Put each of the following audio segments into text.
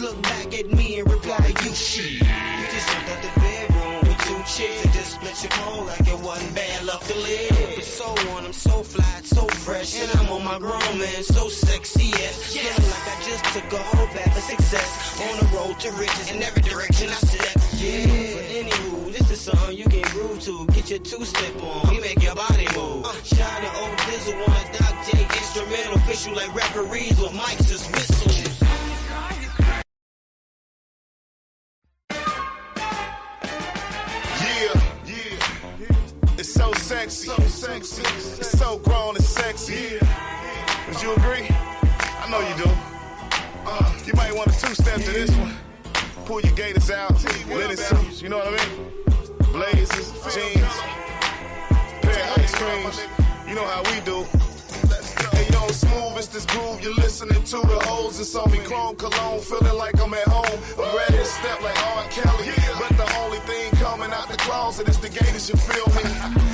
look back at me and reply, you shit. You just jumped out the bedroom with 2 chicks and just split your phone like it wasn't bad luck to live. But so on, I'm so fly, so fresh, and I'm on my grown man, so sexy, yes. Feeling like I just took a whole bath of success. On the road to riches in every direction I step. Yeah, but anywho, this is something you can groove to. Get your 2-step on, we make your body move. Shine the old Dizzle on a Doc J instrumental, official like referees with mics and whistles. It's so sexy, it's so grown and sexy. Would you agree? I know you do. You might want to 2-step to this one. Pull your gaiters out, linen suits, you know what I mean? Blazers, jeans, pair of ice creams, you know how we do. Hey yo, smooth is this groove you're listening to. The O's is on me, chrome cologne, feeling like I'm at home. I'm ready to step like R. Kelly, but the only thing coming out the closet is the gators, you feel me?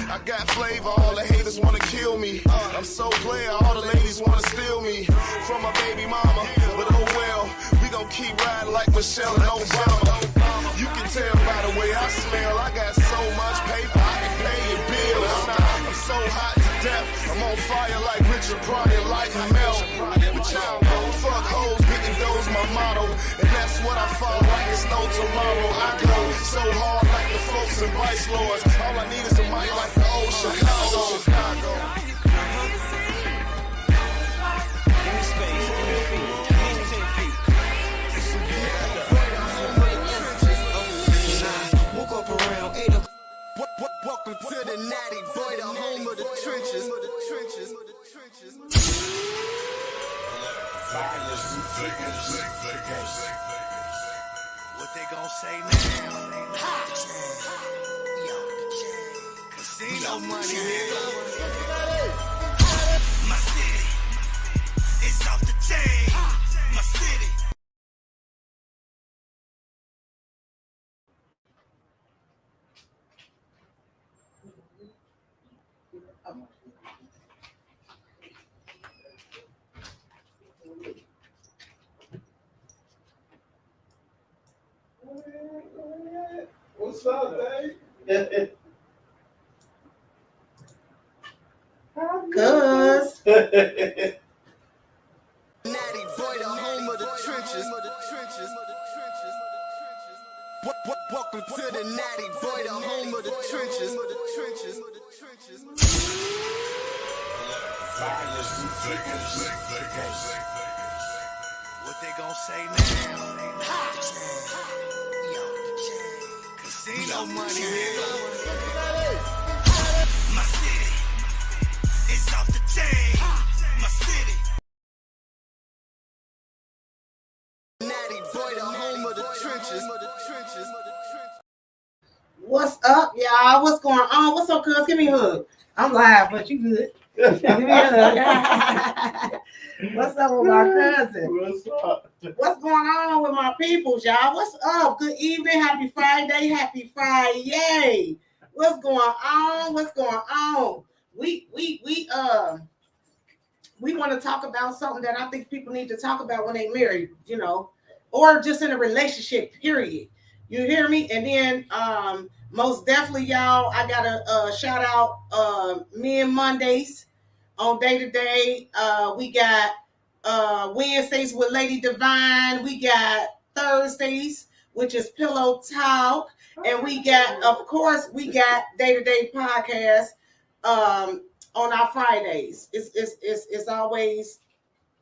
I got flavor, all the haters wanna kill me. I'm so player, all the ladies wanna steal me from my baby mama. But oh well, we gon' keep riding like Michelle and Obama. You can tell by the way I smell, I got so much paper, I can pay your bills. I'm so hot to death, I'm on fire like Richard Pryor, lighting melt. But y'all know, fuck hoes, getting those my motto. And that's what I follow like it's no tomorrow. I go so hard like the folks in Vice Lords. All I need is a mic like the old Chicago. Give me space, give me feet, give me 10 feet. Woke up around 8 o'clock. Welcome to the Natty Boy, the home of the trenches. What they gon' say now? Casino money, my city is off the chain. My city. What's up, babe? Cuz. Natty Boy, the home of the trenches. Welcome to the Natty Boy, the home of the trenches. What they gon' say now? Casino money, my city is off the chain. My city. Natty Boy, the home of the trenches. What's up, y'all? What's going on? What's up, cuz? Give me a hug. I'm live, but you good. Give me a hug. What's up with my cousin? What's up? What's going on with my peoples, y'all? What's up? Good evening. Happy Friday. Happy Friday. What's going on? What's going on? We want to talk about something that I think people need to talk about when they married, you know, or just in a relationship, period. You hear me? And then most definitely, y'all, I gotta shout out Men Mondays on Day to Day. We got Wednesdays with Lady Divine. We got Thursdays, which is Pillow Talk. And we got, of course, we got Day to Day podcast on our Fridays. It's always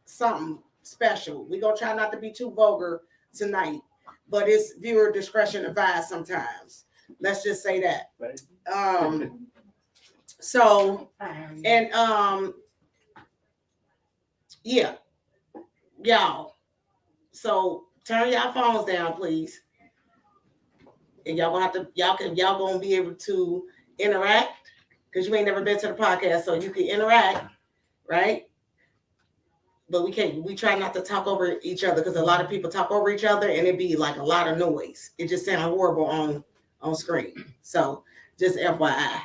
something special. We're gonna try not to be too vulgar tonight, but it's viewer discretion advised sometimes. Let's just say that. So, and yeah, y'all. So turn y'all phones down, please. And y'all gonna have to, y'all gonna be able to interact because you ain't never been to the podcast, so you can interact, right? But we try not to talk over each other because a lot of people talk over each other and it'd be like a lot of noise. It just sounds horrible on screen. So just FYI.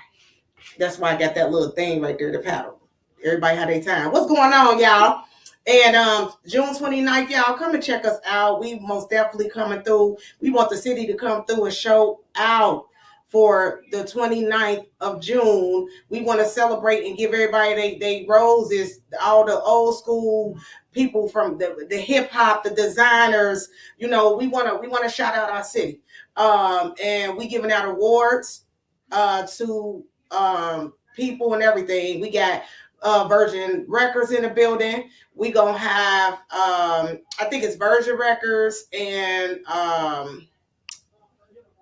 That's why I got that little thing right there to paddle. Everybody had their time. What's going on, y'all? And June 29th, y'all come and check us out. We most definitely coming through. We want the city to come through and show out for the 29th of June. We want to celebrate and give everybody they roses, all the old school people from the hip hop, the designers. We want to shout out our city. And we giving out awards to people and everything. We got Virgin Records in the building. We gonna have I think it's Virgin Records and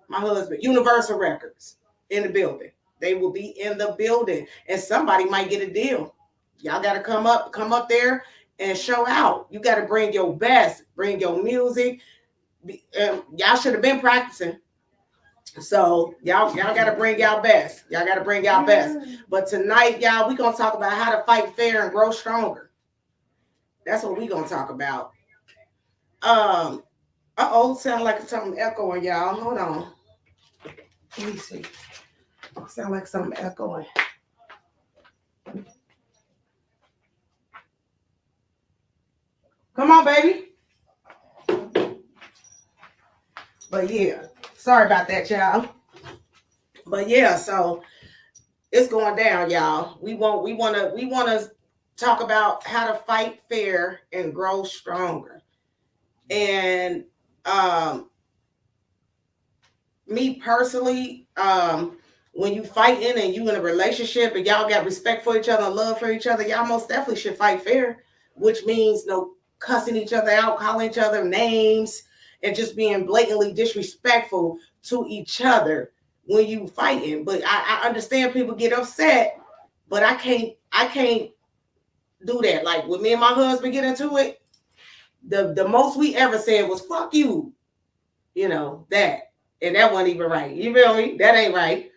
my husband, Universal Records, in the building. They will be in the building, and somebody might get a deal. Y'all gotta come up there and show out. You gotta bring your best, bring your music. Y'all should have been practicing. So y'all gotta bring y'all best. Y'all gotta bring y'all best. But tonight, y'all, we gonna talk about how to fight fair and grow stronger. That's what we gonna talk about. Sound like something echoing, y'all. Hold on. Let me see. Sound like something echoing. Come on, baby. But yeah, sorry about that, y'all. But yeah, so it's going down, y'all. We want to talk about how to fight fair and grow stronger. And me personally, when you fighting and you in a relationship and y'all got respect for each other, love for each other, y'all most definitely should fight fair, which means no cussing each other out, calling each other names, and just being blatantly disrespectful to each other when you fighting. But I understand people get upset, but I can't do that. Like when me and my husband get into it, the most we ever said was "fuck you," that, and that wasn't even right. You feel me? That ain't right.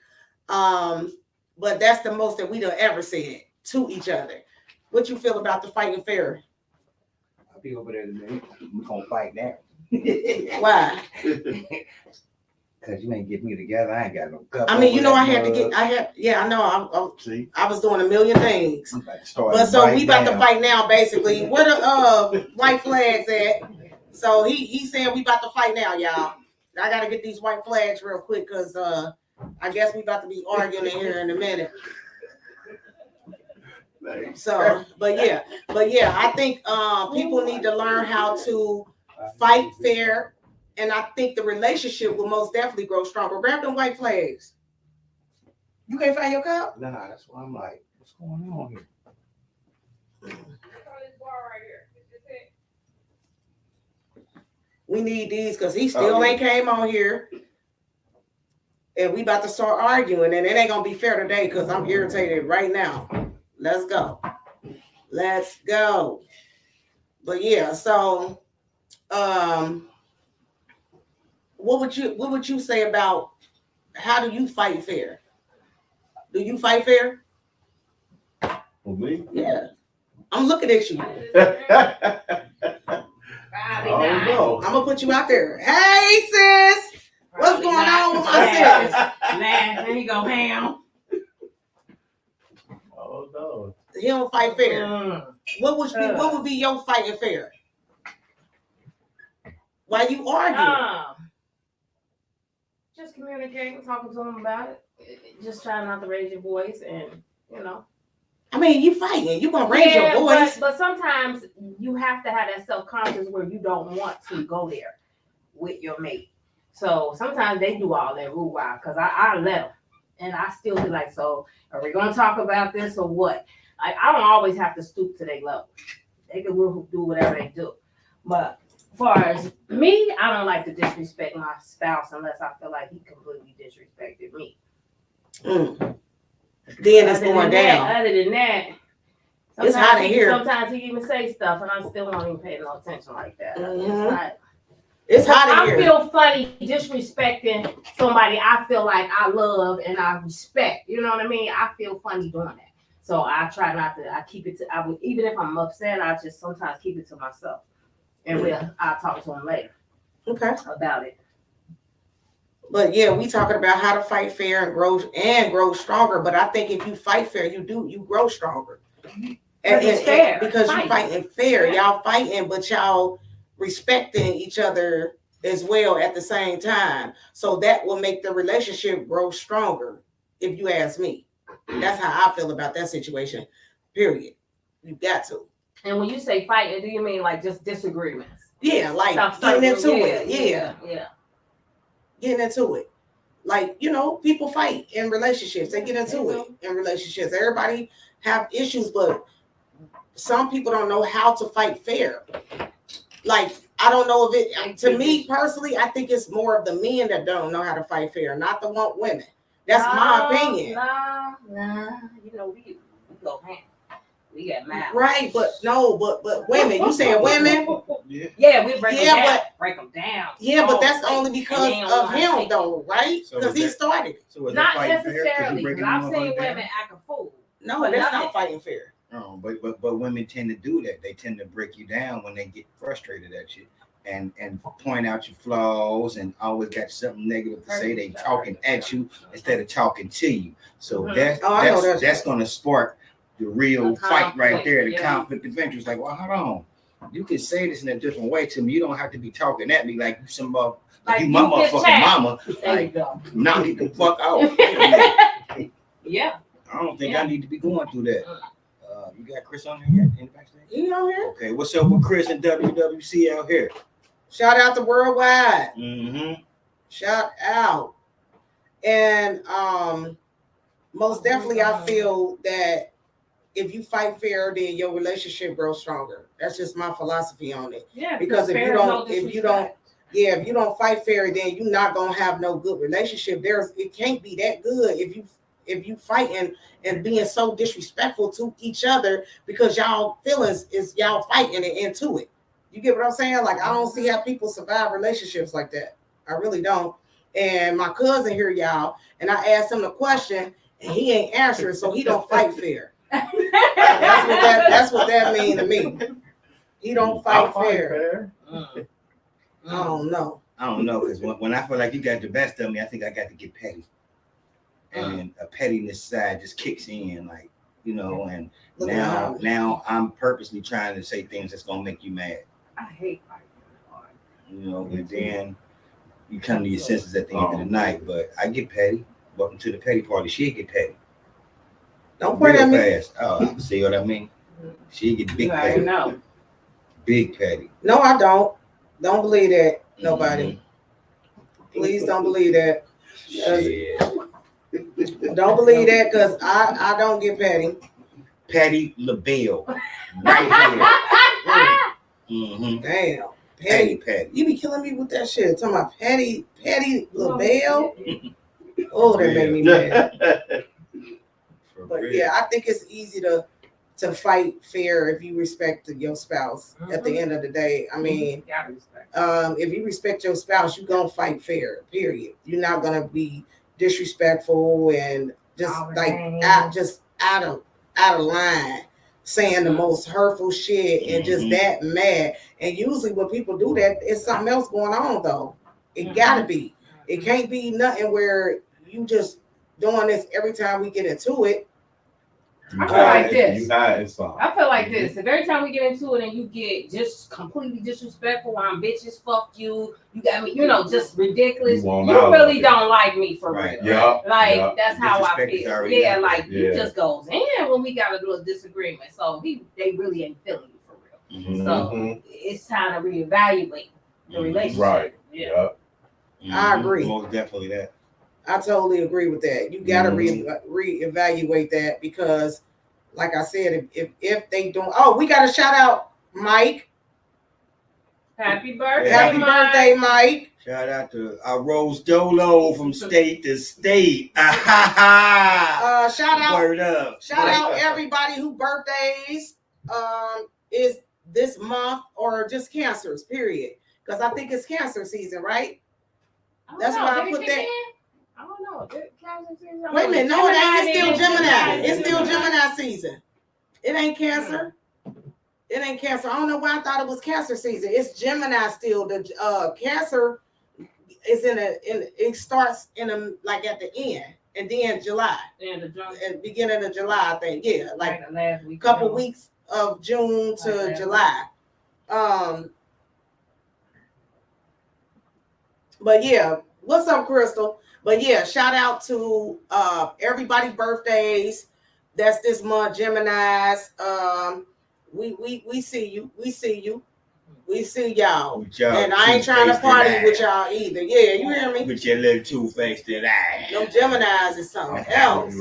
But that's the most that we done ever said to each other. What you feel about the fighting fair? I'll be over there in a minute. We're gonna fight now. Why? Because you ain't get me together. I ain't got no cup. I mean, I know. See? I was doing a million things. But so we about to fight now, basically. Where the white flags at? So he said we about to fight now, y'all. I gotta get these white flags real quick because I guess we about to be arguing in here in a minute. So, but yeah, I think people need to learn how to fight fair, and I think the relationship will most definitely grow stronger. Grab them white flags. You can't find your cup? Nah, that's why I'm like, what's going on here? We need these because he still ain't came on here. And we about to start arguing, and it ain't gonna be fair today because I'm irritated right now. Let's go. But yeah, so what would you say about how do you fight fair? Do you fight fair? For me? Yeah. I'm looking at you. I don't know. I'm gonna put you out there. Hey sis! What's going on with my sis? Laugh, there you go, ham. Oh no. He don't fight fair. What would be your fighting fair? Why you arguing? Just communicating, talking to them about it. Just trying not to raise your voice, and I mean, you fighting. You gonna raise your voice. But sometimes you have to have that self-confidence where you don't want to go there with your mate. So sometimes they do all that roo-rah because I let them. And I still be like, so are we going to talk about this or what? I don't always have to stoop to their level. They can do whatever they do. But as far as me, I don't like to disrespect my spouse unless I feel like he completely disrespected me. Then it's going down. Other than that, it's hot in here. Sometimes he even say stuff and I still don't even pay no attention like that. It's hot in here. I feel funny disrespecting somebody I feel like I love and I respect. You know what I mean? I feel funny doing that. So I try not to. I keep it to. Even if I'm upset, I just sometimes keep it to myself, and I'll talk to him later. Okay. About it. But yeah, we talking about how to fight fair and grow stronger. But I think if you fight fair, you grow stronger. It's fair. Because you fighting fair. Yeah. Y'all fighting, but y'all respecting each other as well at the same time. So that will make the relationship grow stronger, if you ask me. That's how I feel about that situation. Period. You got to. And when you say fighting, do you mean like just disagreements? Yeah, like Stuff getting into certain- it. Yeah. Getting into it. Like, you know, people fight in relationships. They get into it in relationships. Everybody have issues, but some people don't know how to fight fair. Like, I don't know if it, to me personally, I think it's more of the men that don't know how to fight fair, not the women. That's my opinion. Nah. You know, we go hand. We get mad. Right, but women. You saying women? Yeah, we break them down. But break them down. yeah, but that's only because And they don't of know how to him, take though, right? So Because is he that- started it. So is Not that fighting fair? 'Cause you necessarily. breaking Because I've them seen motherfuckers women down? act a fool. No, But that's no. not fighting fair. No, but women tend to do that. They tend to break you down when they get frustrated at you and point out your flaws and always got something negative to say. They talking at you instead of talking to you. So Mhm. I know that's gonna spark the real The fight right conflict, there, the yeah. conflict of interest. Like, well, hold on. You can say this in a different way to me. You don't have to be talking at me like you some like you my you get motherfucking chat. mama. There you Like, go. knock it the fuck out. Wait a minute. Yeah. I don't think Yeah. I need to be going through that. You got Chris on here yet? In the backstage? You know here? Okay, what's up with Chris and WWC out here? Shout out to Worldwide. Mm-hmm. Shout out. And most definitely I feel that if you fight fair, then your relationship grows stronger. That's just my philosophy on it. Yeah. Because if fair you is don't- no if you disrespect. If you don't fight fair, then you're not gonna have no good relationship. It can't be that good if you fighting and being so disrespectful to each other because y'all feelings is y'all fighting and into it. You get what I'm saying? Like, I don't see how people survive relationships like that. I really don't. And my cousin here, y'all, and I asked him a question and he ain't answering, so he don't fight fair. That's what that mean to me. He don't fight fair. I don't know. I don't know, because when I feel like you got the best of me, I think I got to get petty. And a pettiness side just kicks in, like, you know, and Look at now I'm purposely trying to say things that's gonna make you mad. I hate fighting. You know, and then you come to your senses at the end of the night. But I get petty. Welcome to the petty party. She get petty. Don't point at Real me. fast. Oh, see what I mean? She get big You already petty. know. Big petty. No, I don't. Don't believe that. Nobody. Please don't believe that. Shit. Don't believe that because I don't get petty. Petty LaBelle. Right here. Damn. Petty, Petty. petty. You be killing me with that shit. Talking about petty LaBelle. Oh, that made me mad. For But real. yeah, I think it's easy to fight fair if you respect your spouse at the end of the day. I mean, Gotta respect. if you respect your spouse, you're gonna fight fair, period. You're not gonna be disrespectful and just out of line, saying the most hurtful shit and just that mad. And usually when people do that, it's something else going on though. It gotta be. It can't be nothing where you just doing this every time we get into it. I feel like this. You hide something. I feel like this. If every time we get into it and you get just completely disrespectful, I'm bitches, fuck you, you got me, just ridiculous. You want You out really of it. don't like me for Right. real. Yeah. Like yeah. that's how I Disrespect is feel. already Yeah, out like you Yeah. just goes in when we got a little disagreement. So they really ain't feeling you for real. So Mhm. it's time to reevaluate the relationship. Right. Yeah. Yeah. I agree. Most definitely that. I totally agree with that. You got to Mhm. reevaluate that because, like I said, if they don't, we got to shout out Mike. Happy birthday, Happy Mike. birthday, Mike. Shout out to Rose Dolo from state to state. Shout out, Word up. shout out everybody who birthdays is this month or just cancers, period. Because I think it's cancer season, right? I don't That's know. why I Did it put kick that. in? I don't know. Did cancer season? Wait a minute, no, it ain't. It's still Gemini. It's It's still Gemini season. It ain't Cancer. It ain't Cancer. I don't know why I thought it was Cancer season. It's Gemini still. The Cancer is it starts like at the end, and then July, And the drunk and beginning of July, I think. Yeah, like the last week. couple weeks of June to Like that. July. But yeah, what's up, Crystal? But yeah, shout out to everybody's birthdays. That's this month, Gemini's. We see you. We see you. We see y'all. With y'all And I ain't trying to two-faced party eye. with y'all either. Yeah, you hear me? With your little two-faced eye. Them Gemini's is something else.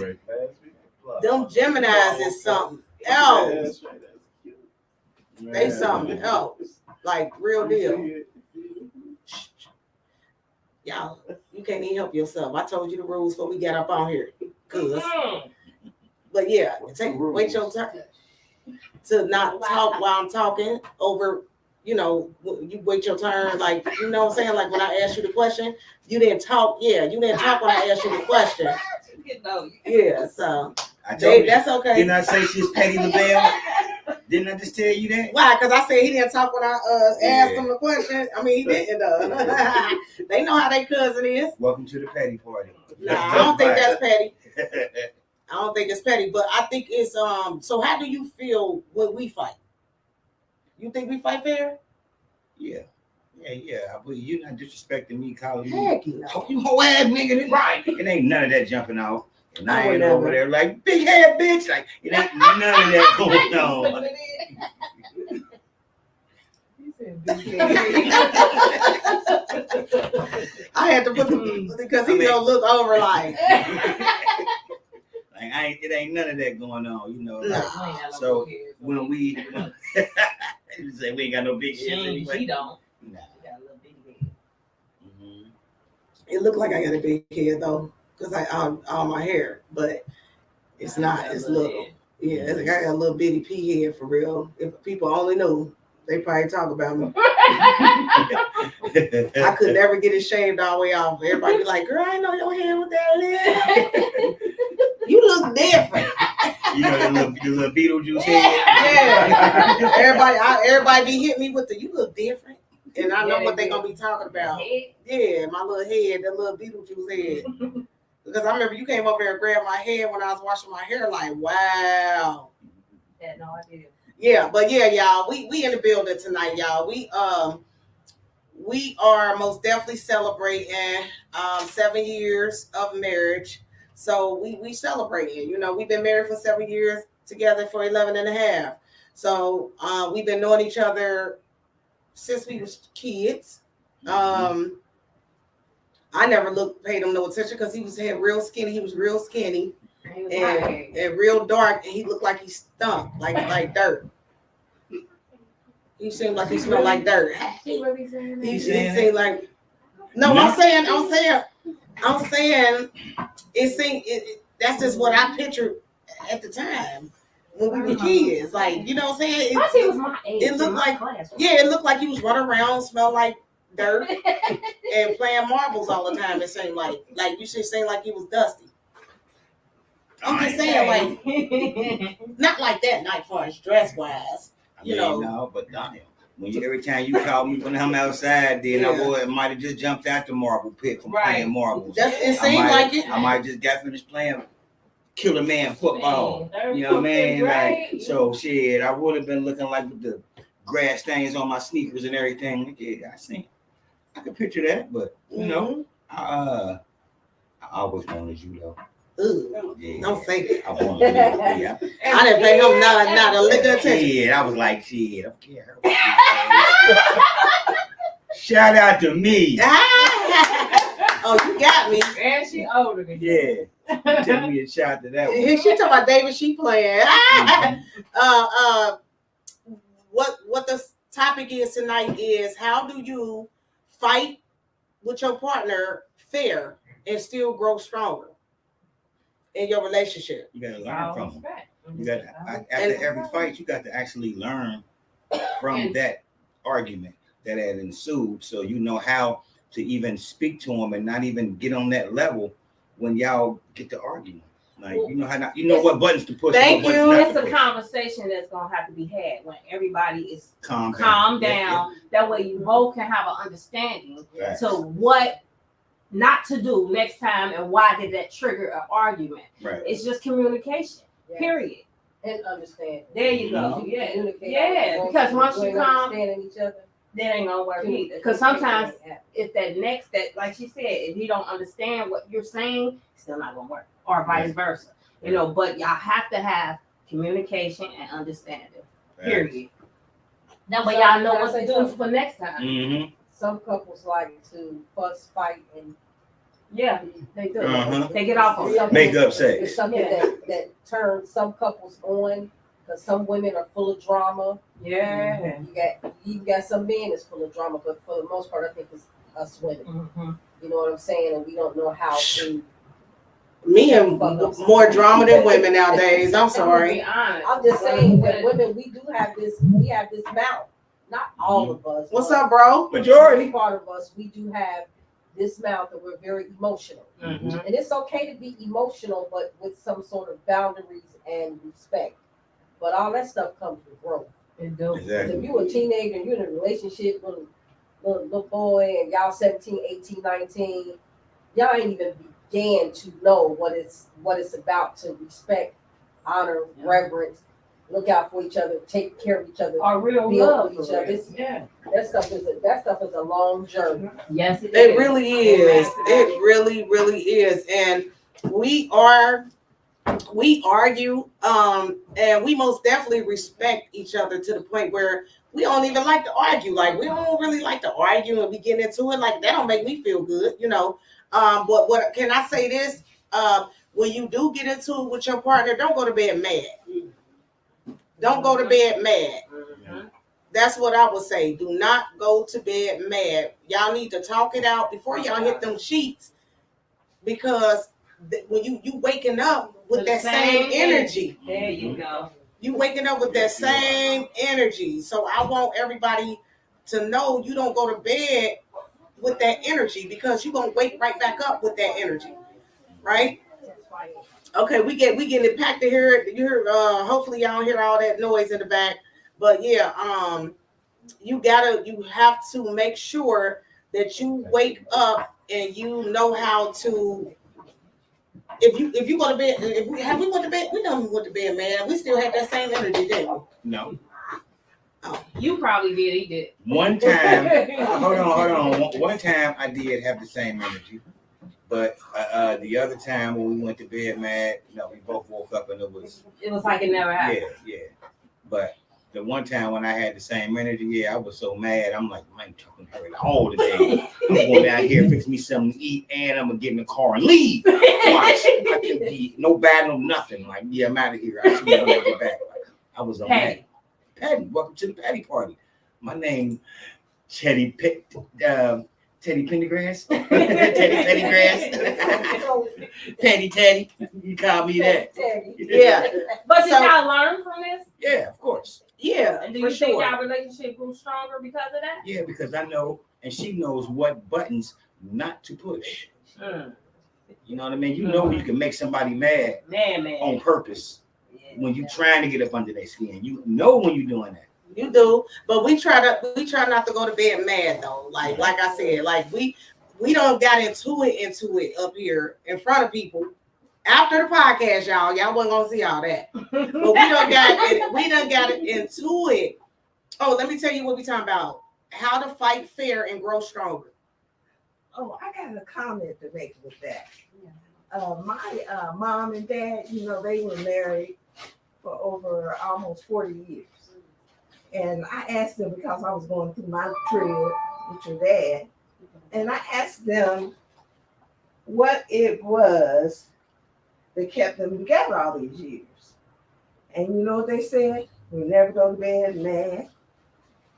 Them Gemini's is something else. They something else. Like real deal. Y'all, you can't even help yourself. I told you the rules before we got up on here. Cause, but yeah, wait your turn to not talk while I'm talking over. You know, you wait your turn. Like, you know what I'm saying? Like when I asked you the question, you didn't talk. Yeah, you didn't talk when I asked you the question. Yeah, so I told you. that's okay. Didn't I say she's Patty LaBelle? Didn't I just tell you that? Why? Because I said he didn't talk when I asked him the question. I mean, he didn't. They know how their cousin is. Welcome to the Patty party. Nah, I don't think that's petty. I don't think it's petty, but I think it's So how do you feel when we fight? You think we fight fair? Yeah. I believe you're not disrespecting me, calling Heck me. no. Oh, you whole ass nigga. Right. It ain't none of that jumping off. And I ain't never. over there like big head bitch. Like it ain't none of that going on. I had to put the because he gonna look over like. Like it ain't none of that going on, you know. Nah. Like, so when we say we ain't got no big heads anyway. She don't. Nah. She got a little bitty head. Mm-hmm. It looked like I got a big head though, because I all my hair, but it's not. It's little. Yeah, I got a little bitty pea head for real. If people only knew, they probably talk about me. I could never get it shaved all the way off. Everybody be like, "Girl, I know your hair with that is." You look different. You know the little Beetlejuice head. Yeah. Everybody be hitting me with the "you look different," and I know what they gonna be talking about. Yeah, my little head, that little Beetlejuice head. Because I remember you came over here and grabbed my head when I was washing my hair. Like, wow. Yeah, no idea. Yeah, but yeah, y'all, we in the building tonight, y'all. We are most definitely celebrating 7 years of marriage. So we celebrating. You know, we've been married for 7 years, together for 11 and a half. So we've been knowing each other since we was kids. I never paid him no attention because he was real skinny. He was real skinny and real dark, and he looked like he stunk like dirt. He seemed like he smelled like dirt. He really saying that? He seemed like. No, I'm saying it seemed. That's just what I pictured at the time when we were kids. Like, you know what I'm saying? Plus he was my age. It looked like it looked like he was running around, smelled like dirt, and playing marbles all the time. It seemed like you should say like he was dusty. I'm just saying, like, not like that night for as dress wise. You know, no, but damn. When every time you called me when I'm outside, then I might have just jumped out the marble pit from playing marbles. It seemed like it. I might just got finished playing Killer Man football. You know what I mean? Like, so shit, I would have been looking like with the grass stains on my sneakers and everything. Yeah, I could picture that, but you know, I always wanted you though. Ooh, yeah. Don't say that. I wanted you. Yeah. I didn't pay him not a lick of attention. Yeah, I was like, shit, I don't care. Shout out to me. Oh, you got me. And she older than you. Yeah. Tell me a shout to that one. She talking about David, she playing. What the topic is tonight is how do you fight with your partner fair and still grow stronger in your relationship? You gotta learn from them. You got after every fight, you got to actually learn from that argument that had ensued, so you know how to even speak to them and not even get on that level when y'all get to arguing. Like you know what buttons to push. Thank you. It's a conversation that's gonna have to be had when everybody is calm down. Yeah. That way you both can have an understanding Right. to what not to do next time, and why did that trigger an argument? Right. It's just communication. Yeah. Period. And understand. There you go. You Yeah. communicate. Yeah, because once you come, understanding each other, that ain't gonna work either. Because sometimes if that like she said, if he don't understand what you're saying, it's still not gonna work. Or vice versa. You know, but y'all have to have communication and understanding. Period. That way y'all know what to do for next time. Mm-hmm. some couples like to fuss, fight, and Yeah, they do. Uh-huh. They get off on it. Make up it's sex. something that turns some couples on, because some women are full of drama. Yeah. You got some men that's full of drama, but for the most part, I think it's us women. Mm-hmm. You know what I'm saying? And we don't know how to. Men more drama than women nowadays. I'm sorry. I'm just saying that women, we have this mouth. Not all of us. What's up, bro? Majority. Part of us, we do have this mouth that we're very emotional. Mm-hmm. And it's okay to be emotional, but with some sort of boundaries and respect. But all that stuff comes with growth. It do. Exactly. If you're a teenager and you're in a relationship with a little boy and y'all 17, 18, 19, y'all ain't even began to know what it's about to respect, honor, reverence, look out for each other, take care of each other, Or real build love. with each other. Yeah. That stuff is a long journey. Yes, it It really is. It really, really is. And we argue, and we most definitely respect each other to the point where we don't even like to argue. Like, we don't really like to argue and we get into it. Like, that don't make me feel good, you know. But what can I say this? When you do get into it with your partner, don't go to bed mad. Don't go to bed mad. Mm-hmm. That's what I would say. Do not go to bed mad. Y'all need to talk it out before y'all hit them sheets, because when you waking up with that same energy. There you go. You waking up with that same energy. So I want everybody to know you don't go to bed with that energy, because you're gonna wake right back up with that energy. Right? Okay, we getting it packed to hear it. You hear hopefully y'all hear all that noise in the back. But yeah, you have to make sure that you wake up and you know how to. If you go to bed, we went to bed, we done went to bed, man. We still had that same energy, didn't we? No. You probably did. He did. One time, hold on. One time I did have the same energy, but the other time when we went to bed mad, no, we both woke up and it was like it never happened. Yeah. But the one time when I had the same energy, I was so mad. I'm like, I ain't talking to her all today. I'm going down here, fix me something to eat, and I'm gonna get in the car and leave. Watch. I can be no bad, no nothing. Like, yeah, I'm out of here. I see you when I get back. Like, I was so mad. Patty, welcome to the Patty party. My name, Teddy Pendergrass. Teddy Pendergrass. Teddy. You call me that. Yeah. But did y'all learn from this? Yeah, of course. Yeah. And do you think y'all relationship grew stronger because of that? Yeah, because I know, and she knows what buttons not to push. You know what I mean? You know you can make somebody mad on purpose. When you're trying to get up under their skin, you know when you're doing that. You do, but we try not to go to bed mad though. Like I said, like we don't got into it up here in front of people. After the podcast, y'all wasn't gonna see all that, but we done got it into it. Oh, let me tell you what we talking about: how to fight fair and grow stronger. Oh, I got a comment to make with that. My mom and dad, they were married for over almost 40 years. And I asked them, because I was going through my trip with your dad, and I asked them what it was that kept them together all these years. And you know what they said? We never go to bed mad.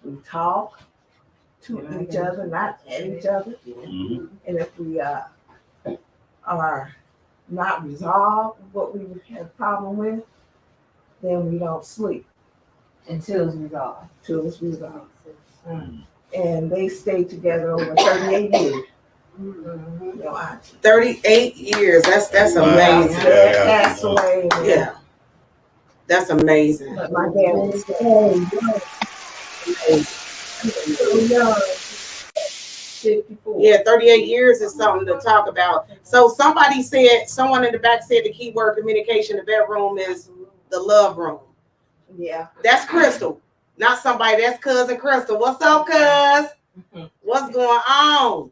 We talk to each other, not at each other. Mm-hmm. And if we are not resolved what we had a problem with, then we don't sleep. Until it's resolved. And they stayed together over 38 years. 38 years. That's amazing. That's the way. Yeah. That's amazing. But my dad was so young. 54. Yeah, 38 years is something to talk about. So somebody said, someone in the back said the key word communication in the bedroom is the love room. Yeah. That's Crystal, not somebody. That's cousin Crystal. What's up, cuz? What's going on?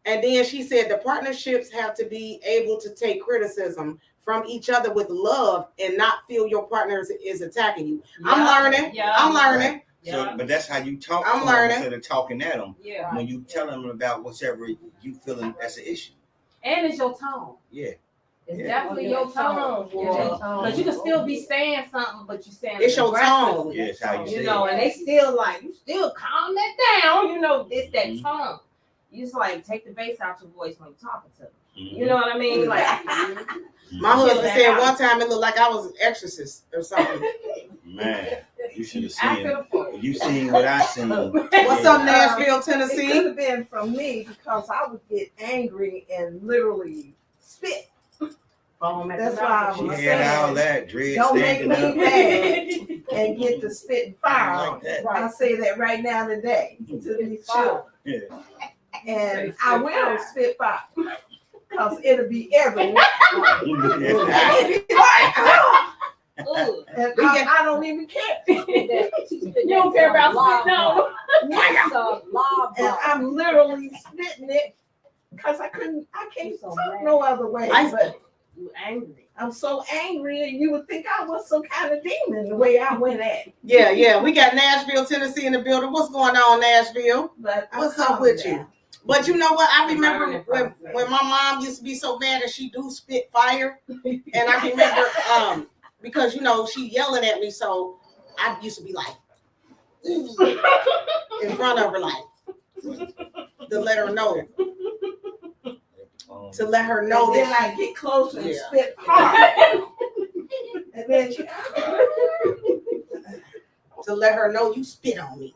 And then she said the partnerships have to be able to take criticism from each other with love and not feel your partner is attacking you. I'm learning. I'm learning. So, but that's how you talk I'm to learning. them instead of talking at them. Yeah. When you tell them about whatever you feeling that's an issue. And it's your tone. Yeah. It's Yeah. definitely your tone. Because you can still be saying something, but you saying It's your aggressive. tone. Yeah, it's how you say You know, it. and they still like, you still calm that down. You know, it's that Mhm. tone. You just like take the bass out your voice when you're talking to them. Mhm. You know what I mean? Like, My husband said one time it looked like I was an exorcist or something. Man, you should have I seen. could afford. You seen what I seen. What's up, Nashville, It Tennessee? could have been from me because I would get angry and literally spit. That's why I She was had all saying, that dread don't make standing me up. mad and get the spit and fire Like on. that. I say that right now today to these children. Yeah. And I will spit fire because it'll be everywhere. It'll be like, oh. And I don't even care. You don't care about spitting on. And I'm literally spitting it because I can't talk no other way. But You angry. I'm so angry, and you would think I was some kind of demon the way I went at it. Yeah. We got Nashville, Tennessee in the building. What's going on, Nashville? But What's up with you? But you know what? I remember when my mom used to be so mad that she do spit fire. And I remember because you know she yelling at me, so I used to be like in front of her, like to let her know. To let her know and then that I get closer and Yeah. spit hard. And then she, to let her know you spit on me.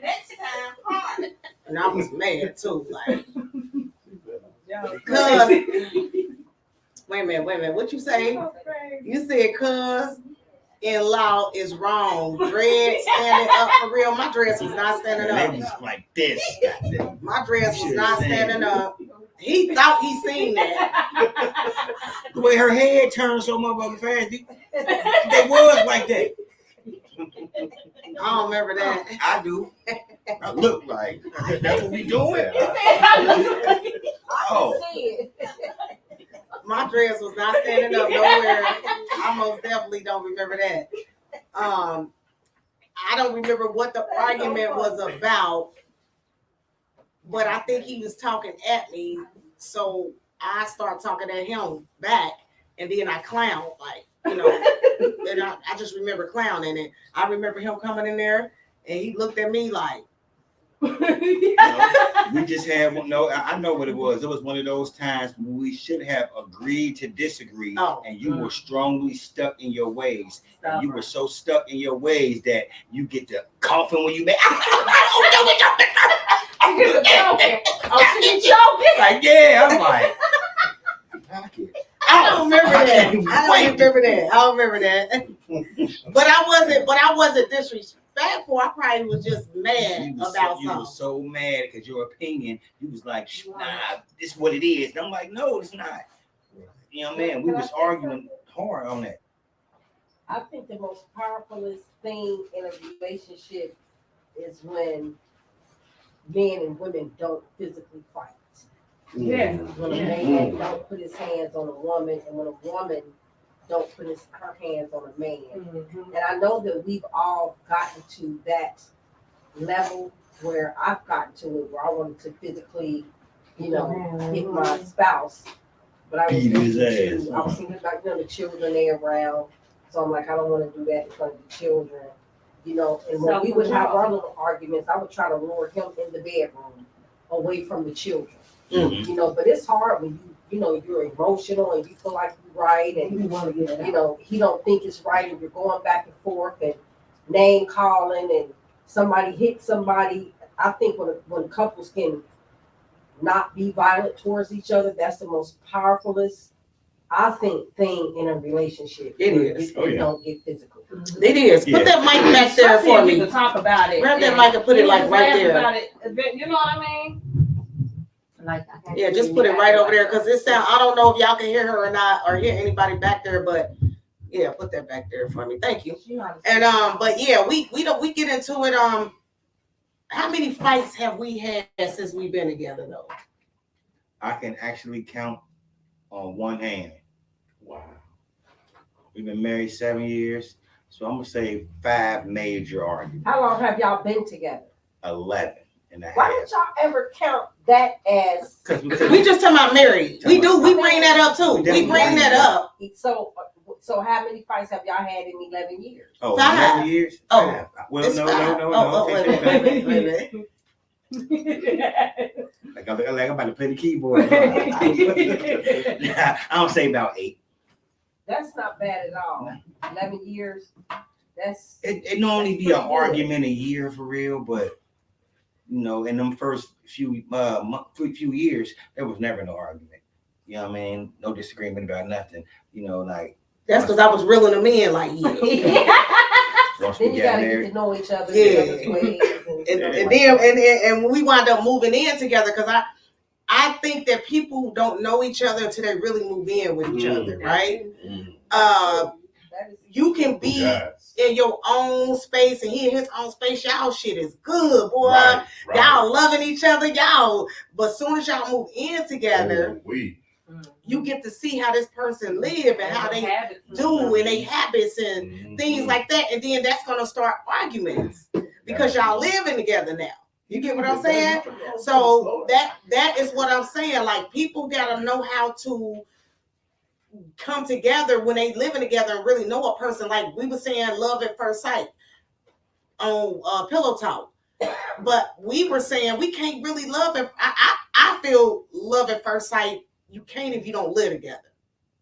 next time hard. And I was mad too, like cuz wait a minute, what you say? You said cuz in-law is wrong. Dread standing up for real. My dress was not standing And they up. was like this. Goddamn. My dress was You not should've seen standing it. up. He thought he seen that. The way her head turned so motherfucking fast, they was like that. I don't remember that. I do. I look like that's what we doing. Oh, My dress was not standing up nowhere. I most definitely don't remember that. I don't remember what the argument was about, but I think he was talking at me, so I start talking at him back, and then I clown, like, you know, and I just remember clowning, and I remember him coming in there, and he looked at me like, we just had one. No, I know what it was. It was one of those times when we should have agreed to disagree, and you were strongly stuck in your ways. And you were so stuck in your ways that you get to coughing when you make. You get the choking. Oh, she choking. Like, yeah, I'm like. I don't remember that. I don't remember that. But I wasn't disrespectful. I probably was just mad about something. You were so mad because your opinion, you was like, nah, this is what it is. And I'm like, no, it's not. You know what I mean? We was arguing hard on that. I think the most powerful thing in a relationship is when men and women don't physically fight. Yeah. When a man don't put his hands on a woman, and when a woman don't put her hands on a man. And I know that we've all gotten to that level where I've gotten to it, where I wanted to physically, hit my spouse. But I was thinking about, the children they around. So I'm like, I don't want to do that in front of the children. And when we would have our little arguments, I would try to lure him in the bedroom away from the children. But it's hard when you're emotional and you feel like you're right, and he don't think it's right, and you're going back and forth and name calling, and somebody hit somebody. I think when couples can not be violent towards each other, that's the most powerfulest I think thing in a relationship. It where is. It Oh, yeah. don't get physical. It is. Put that mic back there Especially for if you me. can talk about it. Grab that and mic and put it you like just right laugh there. about it, you know what I mean? Like, I can't Yeah, just see put it you right acting over there like because it sound. I don't know if y'all can hear her or not, or hear anybody back there, but yeah, put that back there for me. Thank you. And but yeah, we get into it. How many fights have we had since we've been together though? I can actually count on one hand. Wow. We've been married 7 years, so I'm gonna say 5 major arguments. How long have y'all been together? 11 and a half. Why don't y'all ever count that as? We just talking about married. We do. We bring that up too. We bring that up. So how many fights have y'all had in 11 years? Oh, 5. 11 years? Oh. 5. Well, It's no. 5. Take that back. Wait. Like I'm about to play the keyboard. Yeah, I don't say about 8. That's not bad at all. 11 years. That's It normally be an argument a year for real, but you know, in them first few years, there was never no argument. You know what I mean? No disagreement about nothing. You know, like That's because I was reeling them in like once then we you got gotta married. get to know each other. Yeah. Each other's ways and we wound up moving in together because I think that people don't know each other until they really move in with each other, right? You can be in your own space and he in his own space. Y'all shit is good, boy. Right. Y'all loving each other, y'all. But as soon as y'all move in together, you get to see how this person live and how they do and their habits and things like that. And then that's gonna start arguments because y'all living together now. You get what I'm saying? So that is what I'm saying. Like people gotta know how to come together when they living together and really know a person. Like we were saying, love at first sight on Pillow Talk, but we were saying we can't really love it. I feel love at first sight. You can't if you don't live together.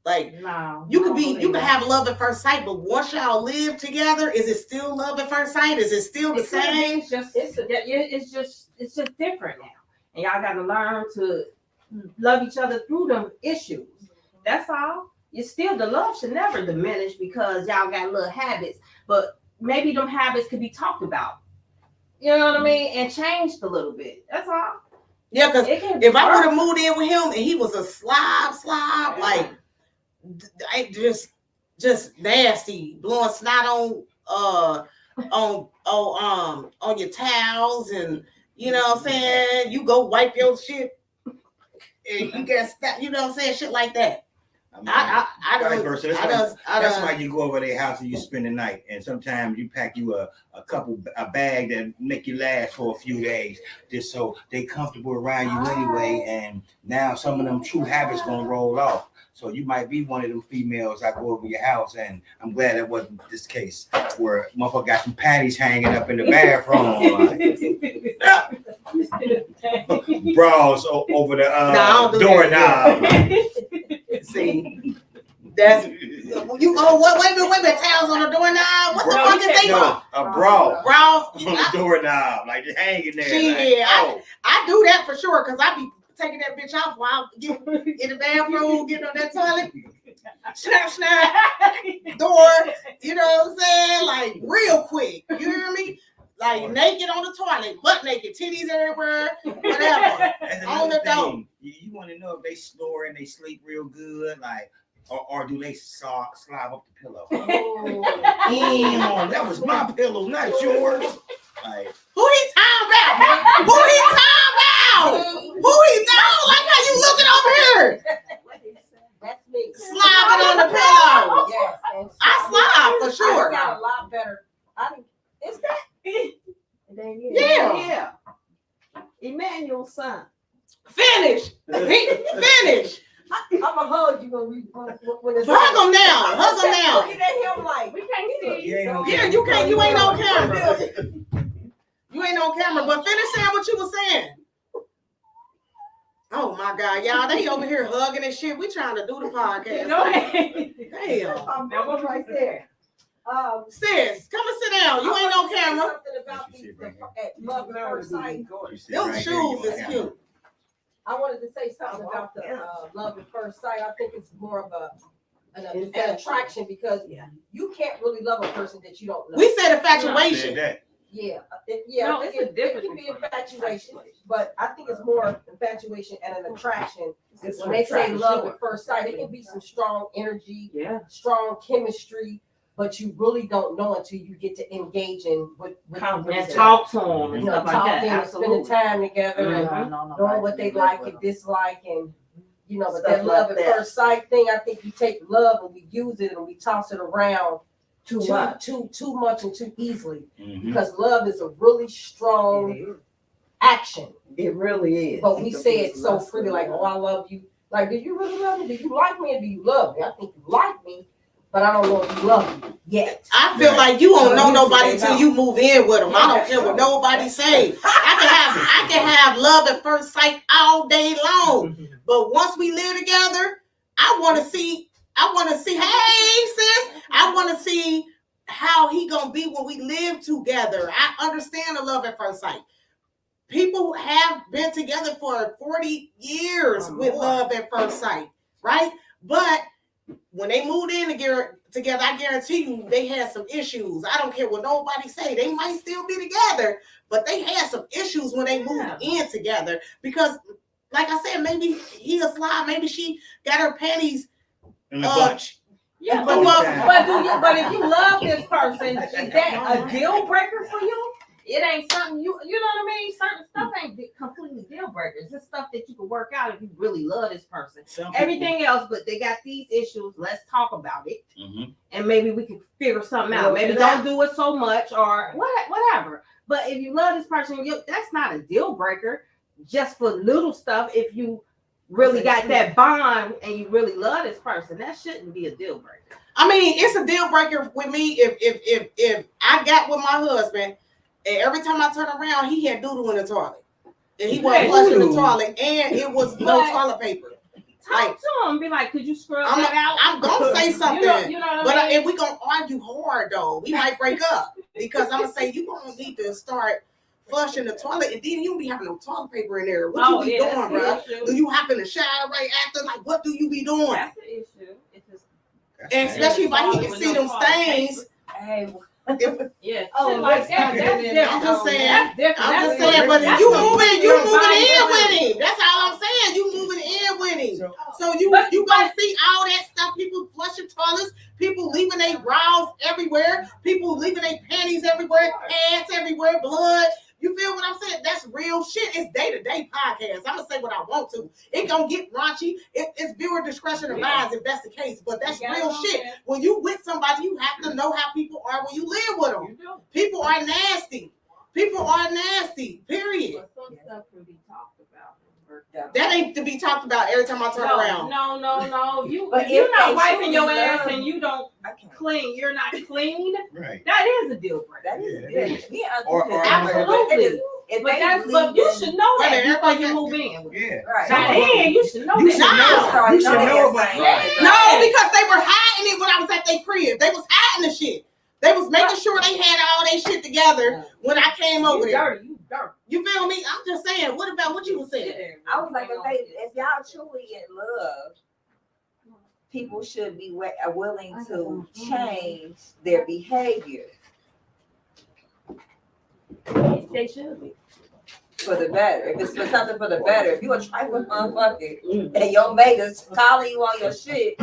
Like no, you can have love at first sight, but once y'all live together, is it still love at first sight? Is it still the same? It's just different now, and y'all got to learn to love each other through them issues. That's all. The love should never diminish because y'all got little habits, but maybe them habits could be talked about. You know what I mean? And changed a little bit. That's all. Yeah, because if I would have moved in with him and he was a slob, like just nasty, blowing snot on your towels, and you know what I'm saying, you go wipe your shit and you get stuck, you know what I'm saying, shit like that. Vice versa. That's why you go over their house and you spend the night, and sometimes you pack you a bag that make you last for a few days, just so they comfortable around you anyway. And now some of them true habits gonna roll off. So you might be one of them females that go over your house, and I'm glad that wasn't this case where motherfucker got some panties hanging up in the bathroom, like, bras over the doorknob. See, that's you. Oh, wait a minute, towels on the doorknob. What the fuck is they? No, a bra. Bras on the doorknob, like just hanging there. Shit, like, I do that for sure because I be taking that bitch off while I'm in the bathroom, getting on that toilet. Snap, door. You know what I'm saying? Like real quick. You hear me? Like naked on the toilet, butt naked, titties everywhere, whatever. On the door. You want to know if they snore and they sleep real good, like, or do they slob up the pillow? That was my pillow, not yours. Like, who he talking about? Who he talking about? Who he know? Like how you looking over here? That's me. Slobbing on the pillow. Yes, I slob for sure. I got a lot better. Is that? Yeah. Emmanuel's son. Finish. Finish. I'm gonna hug you when it's hug him now. Hug him now. Looking at him like we can't see. Yeah, you can't. You ain't on camera. You ain't on camera. But finish saying what you was saying. Oh my God, y'all! They over here hugging and shit. We trying to do the podcast. Damn. That was right there. Sis, come and sit down. You ain't on camera. Something about love at first sight. Them shoes is cute. I wanted to say something about the love at first sight. I think it's more of an attraction because you can't really love a person that you don't know. We said infatuation. Yeah, No, it can be from infatuation, but I think it's more infatuation and an attraction. It's When they say attraction. love at first sight, it can be some strong energy, Yeah. strong chemistry, but you really don't know until you get to engage in with And talk to them and you know, stuff like that. talking and spending Absolutely. time together and knowing what they like and dislike and you know, but that love at first sight thing, I think we take love and we use it and we toss it around too much and too easily. Because love is a really strong action. It really is. But we say it so freely, like, oh, I love you. Like, do you really love me? Do you like me or do you love me? I think you like me, but I don't know if you love me yet. I feel like you don't know nobody until you move in with them. I don't care what nobody say. I can have love at first sight all day long. But once we live together, I want to see, hey sis, I want to see how he gonna be when we live together. I understand the love at first sight. People have been together for 40 years with love at first sight, right? But when they moved in together, I guarantee you they had some issues. I don't care what nobody say. They might still be together, but they had some issues when they moved in together because, like I said, maybe he a slide, maybe she got her panties in a bunch. Yeah, But if you love this person, is that a deal breaker for you? It ain't something you know what I mean? Certain stuff ain't completely deal breakers. It's stuff that you can work out if you really love this person. Everything else, but they got these issues. Let's talk about it, and maybe we can figure something out. Maybe don't do it so much or whatever. But if you love this person, that's not a deal breaker. Just for little stuff, if you really got that bond and you really love this person, that shouldn't be a deal breaker. I mean, it's a deal breaker with me if I got with my husband and every time I turn around, he had doodle in the toilet. And he wasn't flushing the toilet and it was no toilet paper. Talk to him, be like, could you scrub that out? I'm gonna say something, you know what I mean? And we gonna argue hard though. We might break up because I'm gonna say you gonna need to start flushing the toilet, and then you don't be having no toilet paper in there. What you be doing, bro? Do you hop in the shower right after? Like, what do you be doing? That's the issue. It's just, and especially if he can see them stains. Like that. That's different. I'm just saying. That's different. I'm just saying. But if you moving in with him. That's all I'm saying. You moving in with him. So you gonna see all that stuff. People flushing toilets. People leaving their bras everywhere. People leaving their panties everywhere. Pants everywhere. Blood. You feel what I'm saying? That's real shit. It's day-to-day podcast. I'm gonna say what I want to. It gonna get raunchy. It's viewer discretion advised if that's the case. But that's real shit. When you with somebody, you have to know how people are when you live with them. People are nasty. People are nasty. Period. But some stuff can be talked about. That ain't to be talked about every time I turn around. No. You're not wiping your ass and you don't clean. You're not clean. Right. That is a deal breaker. That is Absolutely. But you should know that before you move in. Yeah. Right. You should know that. You should know about No, because they were hiding it when I was at their crib. They was hiding the shit. They was making sure they had all their shit together when I came over there. You feel me? I'm just saying. What about what you were saying? I was like, if y'all truly in love, people should be willing to change their behavior. They should be. For the better. If it's for something for the better. If you a trifling motherfucker and your mate is calling you on your shit,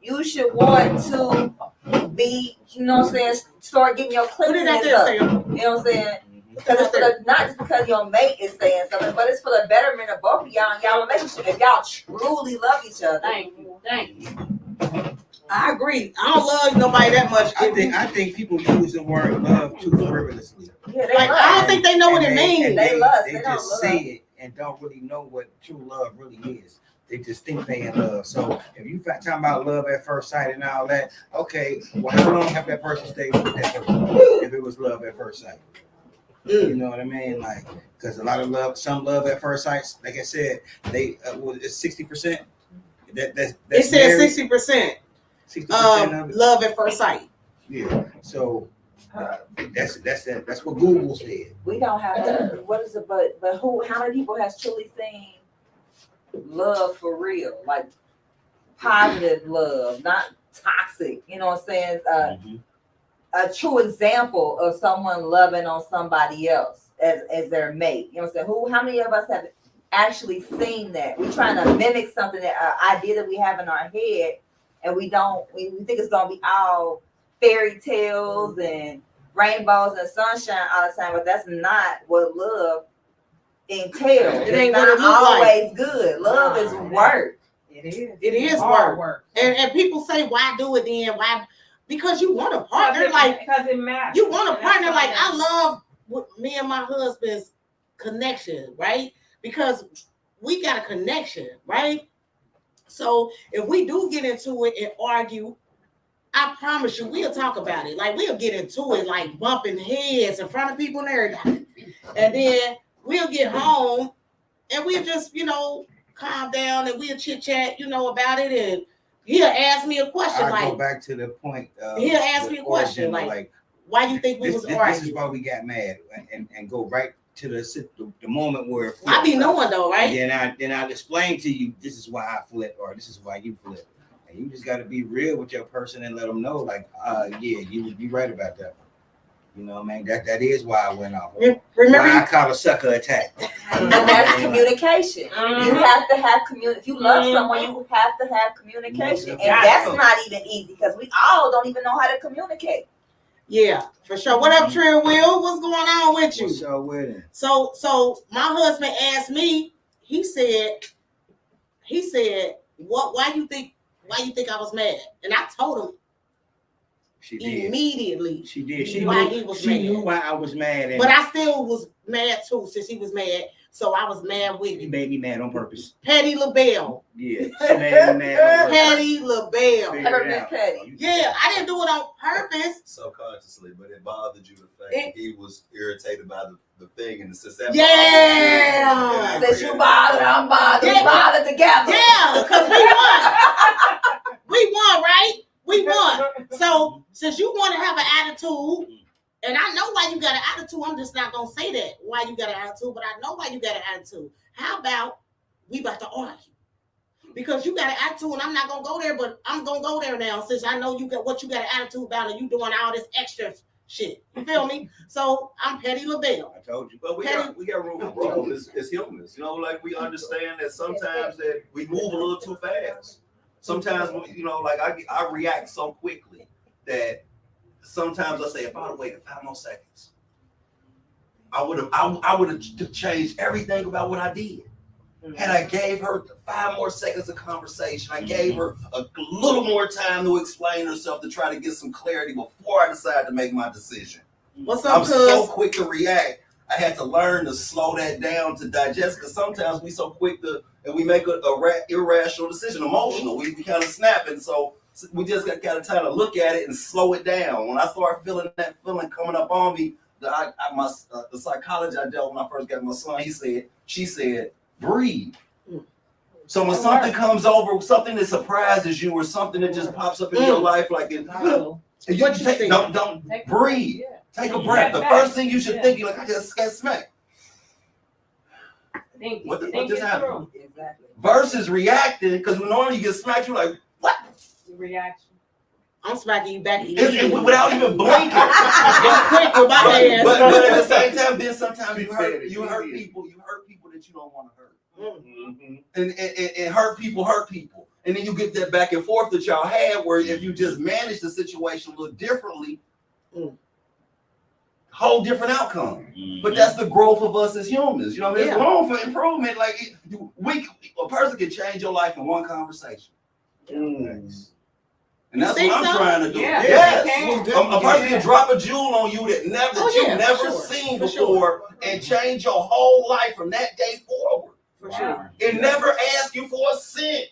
you should want to be, you know what I'm saying, start getting your cleanliness up. You know what I'm saying? Because it's for the, not just because your mate is saying something, but it's for the betterment of both of y'all and y'all relationship. If y'all truly love each other. Thank you. I agree. I don't love nobody that much. I think people use the word love too frivolously. Yeah, I don't think they know what it means. They love. They just say it and don't really know what true love really is. They just think they in love. So if you talking about love at first sight and all that, okay, well, how long have that person stayed with that person if it was love at first sight? You know what I mean? Like, because a lot of love, some love at first sight, like I said, they it's 60%. It says 60%. 60% love at first sight. Yeah. So that's what Google said. We don't have to. What is it? But who? How many people has truly seen love for real, like positive love, not toxic. You know what I'm saying? A true example of someone loving on somebody else as their mate. You know what I'm saying? How many of us have actually seen that? We're trying to mimic something that idea that we have in our head, and we think it's gonna be all fairy tales and rainbows and sunshine all the time, but that's not what love entails. It ain't not always good. Love is work. It is work. And people say, why do it then? Why? Because you want a partner. Because it matters. You want a partner. Like, I love me and my husband's connection, right? Because we got a connection, right? So if we do get into it and argue, I promise you, we'll talk about it. Like, we'll get into it, like bumping heads in front of people and everything. And then we'll get home and we'll just, calm down and we'll chit chat, about it. And he'll ask me a question. I'll go back to the point. He'll ask me a question like, why you think we was arguing? This is why we got mad, and go right to the moment where I be knowing though, right? And then I'll explain to you, this is why I flip, or this is why you flip. And you just got to be real with your person and let them know, like, yeah, you would be right about that. You know, man, that is why I went off. Remember, why I call a sucker attack. And that's communication. You have to have If you love someone, you have to have communication, and that's not even easy because we all don't even know how to communicate. Yeah, for sure. What up, Trill Will? What's going on with you? What's up with it? So my husband asked me. He said, why you think I was mad? And I told him. She did. Immediately. She did. She knew why I was mad. But I still was mad too, since he was mad. So I was mad with him. He made me mad on purpose. Petty LaBelle. Yeah. She made me mad on purpose. Petty LaBelle. Petty. Yeah, I didn't do it on purpose. Subconsciously, but it bothered you the fact that he was irritated by the thing and the success. Yeah. That you bothered, I'm bothered, we bothered together. Yeah, because we won. We won, right? We won. So since you want to have an attitude, and I know why you got an attitude, I'm just not gonna say that why you got an attitude, but I know why you got an attitude. How about we about to argue? Because you got an attitude, and I'm not gonna go there, but I'm gonna go there now since I know you got what you got an attitude about, and you doing all this extra shit. You feel me? So I'm Petty LaBelle. I told you, but we got room for growth as humans. Like we understand that sometimes that we move a little too fast. Sometimes, like I react so quickly that sometimes I say, if I'd have waited 5 more seconds, I would have changed everything about what I did. Had I gave her 5 more seconds of conversation, I gave her a little more time to explain herself, to try to get some clarity before I decide to make my decision. What's up, I'm so quick to react. I had to learn to slow that down to digest, because sometimes we so quick to, and we make a irrational decision, emotional. We kind of snap, and so we just got to kind of look at it and slow it down. When I start feeling that feeling coming up on me, the psychologist I dealt when I first got my son, she said, breathe. So when something comes over, something that surprises you, or something that just pops up in your life, like it, don't breathe. Take a breath. The first thing you should think, I just got smacked. What the fuck just happened? Exactly. Versus reacting, because when normally you get smacked, you're like, what? Reaction. I'm smacking you back without even blinking. but at the same time, then sometimes you hurt people that you don't want to hurt. And hurt people. And then you get that back and forth that y'all had, where if you just manage the situation a little differently, whole different outcome. But that's the growth of us as humans. There's room for improvement. Like a person can change your life in one conversation. And that's what I'm trying to do. Yeah. Yes. A person can drop a jewel on you that you've never seen before, and change your whole life from that day forward. For sure. And never ask you for a cent.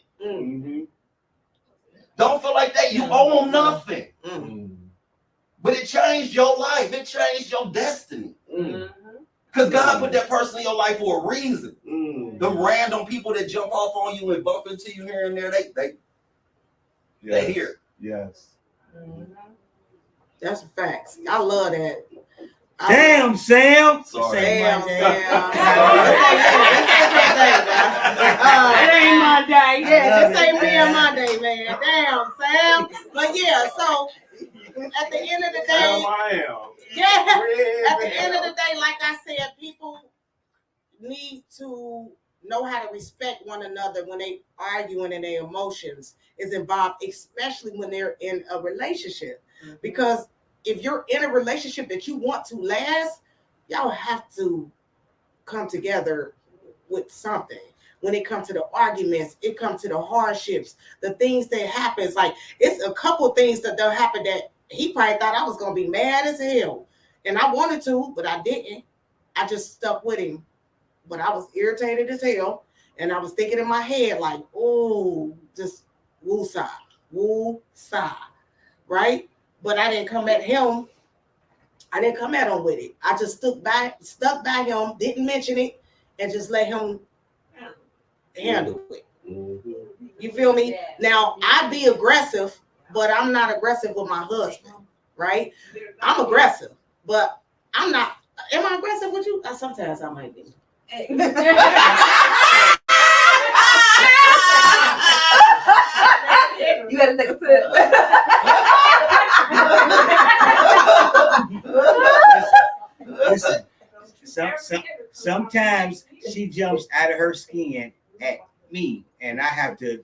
Don't feel like that. You owe them nothing. But it changed your life. It changed your destiny. Because God put that person in your life for a reason. The random people that jump off on you and bump into you here and there, they here. Yes. That's facts. I love that. Damn, Sam. Sorry. Damn. day, man. It ain't my day. Yeah, this ain't me and my day, man. Damn, Sam. But yeah, so at the end of the day, at the end of the day, like I said, people need to know how to respect one another when they arguing and their emotions is involved, especially when they're in a relationship. Because if you're in a relationship that you want to last, y'all have to come together with something. When it comes to the arguments, it comes to the hardships, the things that happens. Like, it's a couple things that don't happen that he probably thought I was gonna be mad as hell, and I wanted to, but I didn't. I just stuck with him, but I was irritated as hell, and I was thinking in my head like, oh, just woo-sa, right? But I didn't come at him. I didn't come at him with it. I just stuck by him, didn't mention it, and just let him handle it. You feel me? Yeah. Now, I be aggressive, but I'm not aggressive with my husband, right? I'm aggressive, but I'm not. Am I aggressive with you? Sometimes I might be. You gotta take a sip. Listen, sometimes she jumps out of her skin at me, and I have to.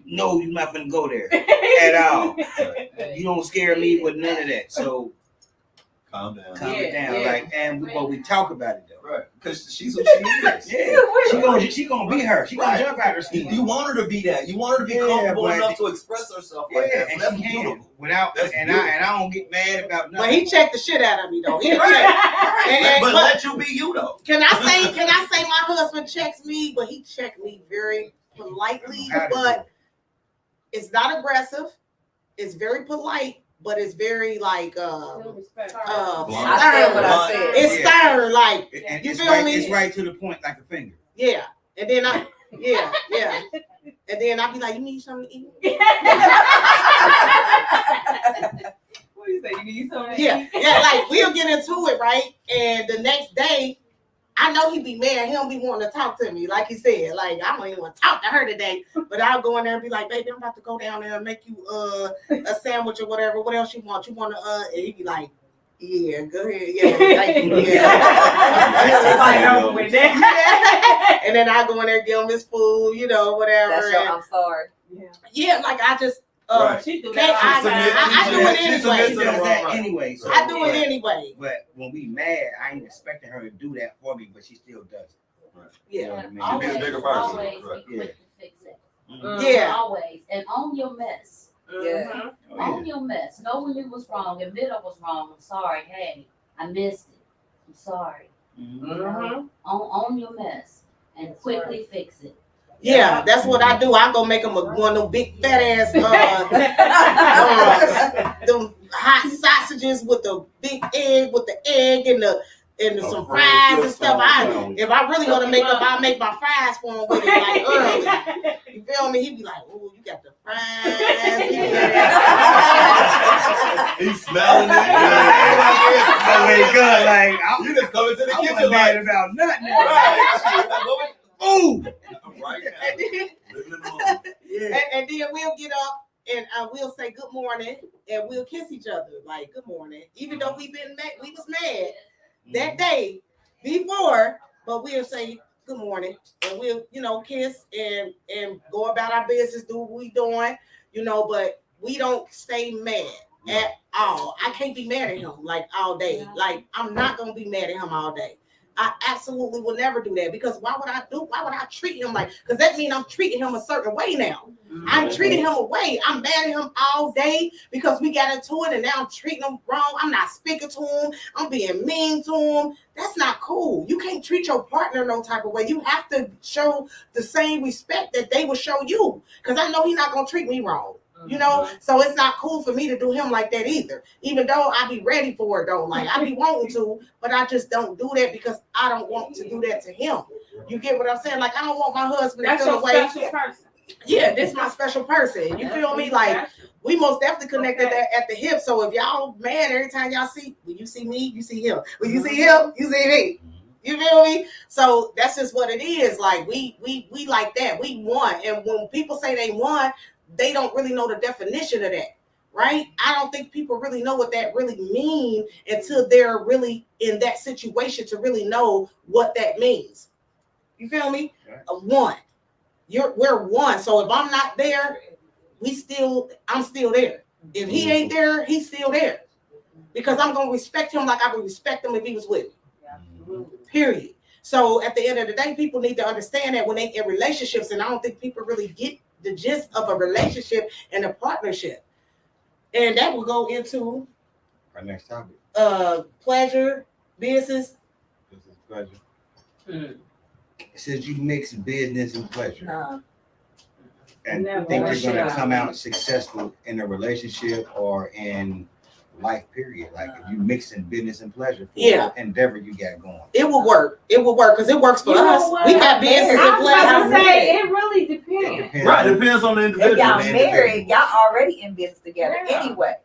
No, you're not gonna go there at all. You don't scare me with none of that. So Calm down. calm it down, like, but we talk about it though. Right, because she's what she is. Yeah, she gonna be her. She gonna jump out her skin. You want her to be that. You want her to be comfortable enough to express herself like that. So and that's she can beautiful. without, That's and I don't get mad about nothing. But he checked the shit out of me though. He But let you be you though. Can I say my husband checks me, but he checked me very politely, but it's not aggressive. It's very polite, but it's very like I said what I said. It's stern, like And you it's feel right, me? It's right to the point, like a finger. Yeah. And then and then I'll be like, you need something to eat? What do you say? You need something? Yeah, like we'll get into it, right? And the next day, I know he be mad. He don't be wanting to talk to me, like he said. Like, I don't even want to talk to her today. But I'll go in there and be like, baby, I'm about to go down there and make you a sandwich or whatever. What else you want? You want to and he be like, yeah, go ahead. Yeah, thank you. Yeah. And then I go in there, give him his food, whatever. That's your, I'm sorry. Yeah, like I just She do I do it anyway. She does that anyway. So, I do it anyway. But when we mad, I ain't expecting her to do that for me, but she still does it. Right. Yeah. You know what I mean? Always, Always, bigger person. always Right. be quick to fix it. Yeah. Always. And own your mess. Yeah. Own your mess. Know when you was wrong. Admit I was wrong. I'm sorry. Hey, I missed it. I'm sorry. Own your mess and quickly fix it. Yeah, that's what I do. I go make them one of them big fat ass them hot sausages with the big egg, with the egg and some fries and stuff. If I really want to make them, I'll make my fries for him with it like early. You feel me? He'd be like, "Oh, you got the fries." He's smelling it. I wake up like You just come into the I'm kitchen mad like, about nothing. right. Ooh. Right now. And then, Living in the moment. and then we'll get up and we'll say good morning and we'll kiss each other like good morning, even though we was mad that day before, but we'll say good morning and we'll kiss and go about our business, do what we doing, but we don't stay mad at all. I can't be mad at him like all day. Like, I'm not gonna be mad at him all day. I absolutely will never do that, because why would I treat him because that means I'm treating him a certain way now. I'm treating him away. I'm mad at him all day because we got into it and now I'm treating him wrong. I'm not speaking to him. I'm being mean to him. That's not cool. You can't treat your partner no type of way. You have to show the same respect that they will show you, because I know he's not going to treat me wrong. So it's not cool for me to do him like that either, even though I be ready for it though. Like, I be wanting to, but I just don't do that because I don't want to do that to him. You get what I'm saying? Like, I don't want my husband to feel away. Special person. Yeah, this is my special person. You feel me? Like, we most definitely connected at the hip. So if y'all mad every time y'all see, when you see me, you see him. When you see him, you see me. You feel me? So that's just what it is. Like we like that. We won. And when people say they won, they don't really know the definition of that. Right? I don't think people really know what that really means until they're really in that situation to really know what that means. You feel me? One. We're one. So if I'm not there, I'm still there. If he ain't there, he's still there. Because I'm gonna respect him like I would respect him if he was with me. Period. So at the end of the day, people need to understand that when they in relationships, and I don't think people really get the gist of a relationship and a partnership. And that will go into our next topic. Pleasure, business. Business, pleasure. It says you mix business and pleasure. And think you're gonna come out successful in a relationship or in life period. Like if you mix in business and pleasure for the endeavor you got going. It will work. It will work because it works for us. We got business and pleasure. I was about to say it really depends. Right, depends on the individual. If y'all married, y'all already in business together anyway.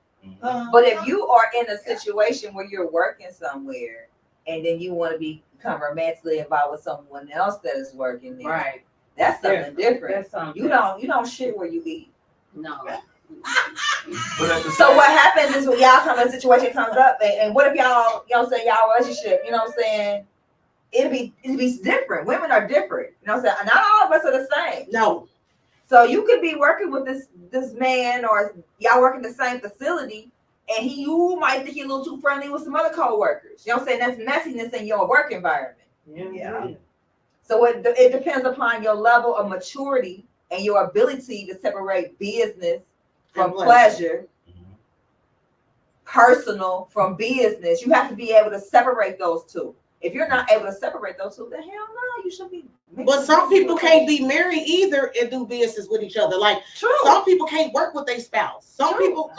But if you are in a situation where you're working somewhere and then you want to become romantically involved with someone else that is working there, right? That's something different. That's something you don't shit where you eat. No. So what happens is when y'all come in a situation comes up, and what if y'all say y'all relationship, you know what I'm saying? It'd be different. Women are different. You know what I'm saying? Not all of us are the same. No. So you could be working with this man, or y'all work in the same facility, and you might think he's a little too friendly with some other coworkers. You know what I'm saying? That's messiness in your work environment. Yeah. So it depends upon your level of maturity and your ability to separate business from pleasure, personal from business. You have to be able to separate those two. If you're not able to separate those two, then hell no, you should be. But some people can't be married either and do business with each other. Like some people can't work with their spouse. Some people,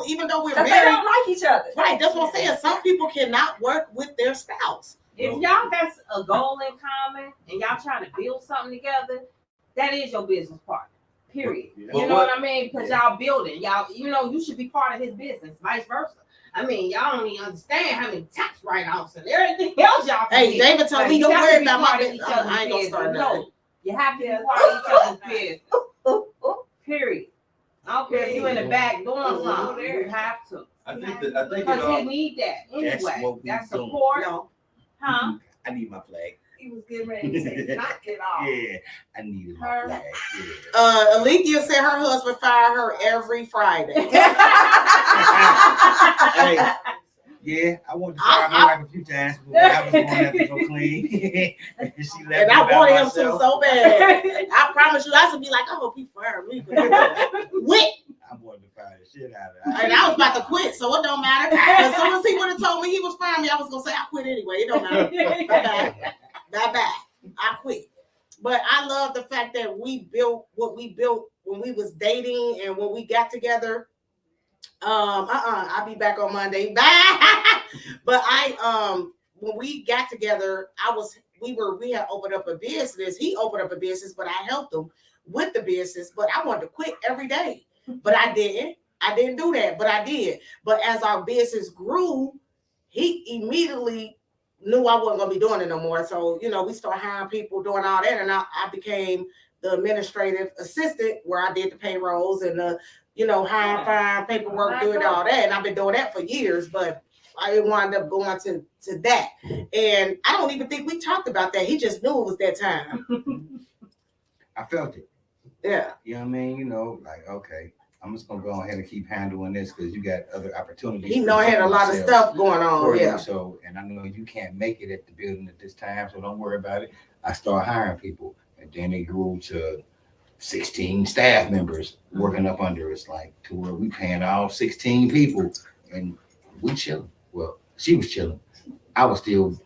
even though we're married, they don't like each other. Right, that's what I'm saying. Some people cannot work with their spouse. If y'all got a goal in common and y'all trying to build something together, that is your business partner. Period. You know what I mean? Because y'all building, you should be part of his business, vice versa. I mean, y'all don't even understand how many tax write-offs and everything else y'all can get. David told me, don't worry about my business. I ain't gonna start nothing. No, you have to be part of each other's business. Period. I don't care if you in the back doing something. You have to. I think because he need that anyway. That's support. Huh? I need my flag. He was getting ready to say, knock it off. Yeah, I needed my flag. Alethea said her husband fired her every Friday. Hey, yeah, I wanted to fire my wife a few times, but I was going to have to go clean. She left And I wanted him to so bad. I promise you, I should be like, I hope he fired me. Quit. I wanted to fire the shit out of her. And I was about to quit, so it don't matter. As soon as he would have told me he was firing me, I was gonna say I quit anyway. It don't matter. Bye. I quit. But I love the fact that we built what we built when we was dating and when we got together. I'll be back on Monday. Bye. But when we got together, we had opened up a business. He opened up a business, but I helped him with the business. But I wanted to quit every day. But I didn't. I didn't do that, but I did. But as our business grew, he immediately knew I wasn't going to be doing it no more. So, we started hiring people, doing all that. And I became the administrative assistant where I did the payrolls and the, hiring, firing, paperwork, doing all that. And I've been doing that for years, but I wound up going to that. And I don't even think we talked about that. He just knew it was that time. I felt it. Yeah. You know what I mean? Okay, I'm just going to go ahead and keep handling this because you got other opportunities. He know I had a lot of stuff going on. Yeah. So, and I know you can't make it at the building at this time, so don't worry about it. I started hiring people, and then it grew to 16 staff members working up under us, to where we paying all 16 people, and we chilling. Well, she was chilling. I was still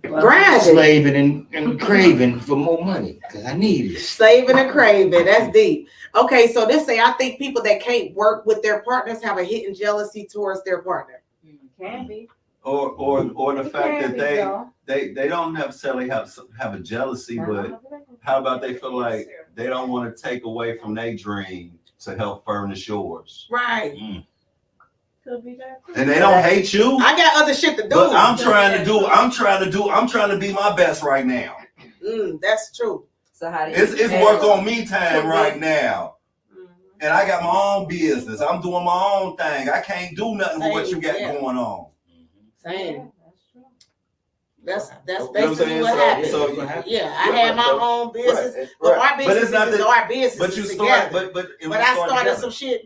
slaving and craving for more money because I needed it. Saving and craving. That's deep. Okay, so I think people that can't work with their partners have a hidden jealousy towards their partner. Can be. Or the fact that they don't necessarily have a jealousy, but how about they feel like they don't want to take away from their dream to help furnish yours? Right. And they don't hate you. I got other shit to do. But I'm trying to be my best right now. That's true. So how do you it's work on me time right now. And I got my own business. I'm doing my own thing. I can't do nothing with what you got going on. Same. That's You basically know what so happened. Yeah, I had my own business. But our business is our business. But you together. start, but I started some shit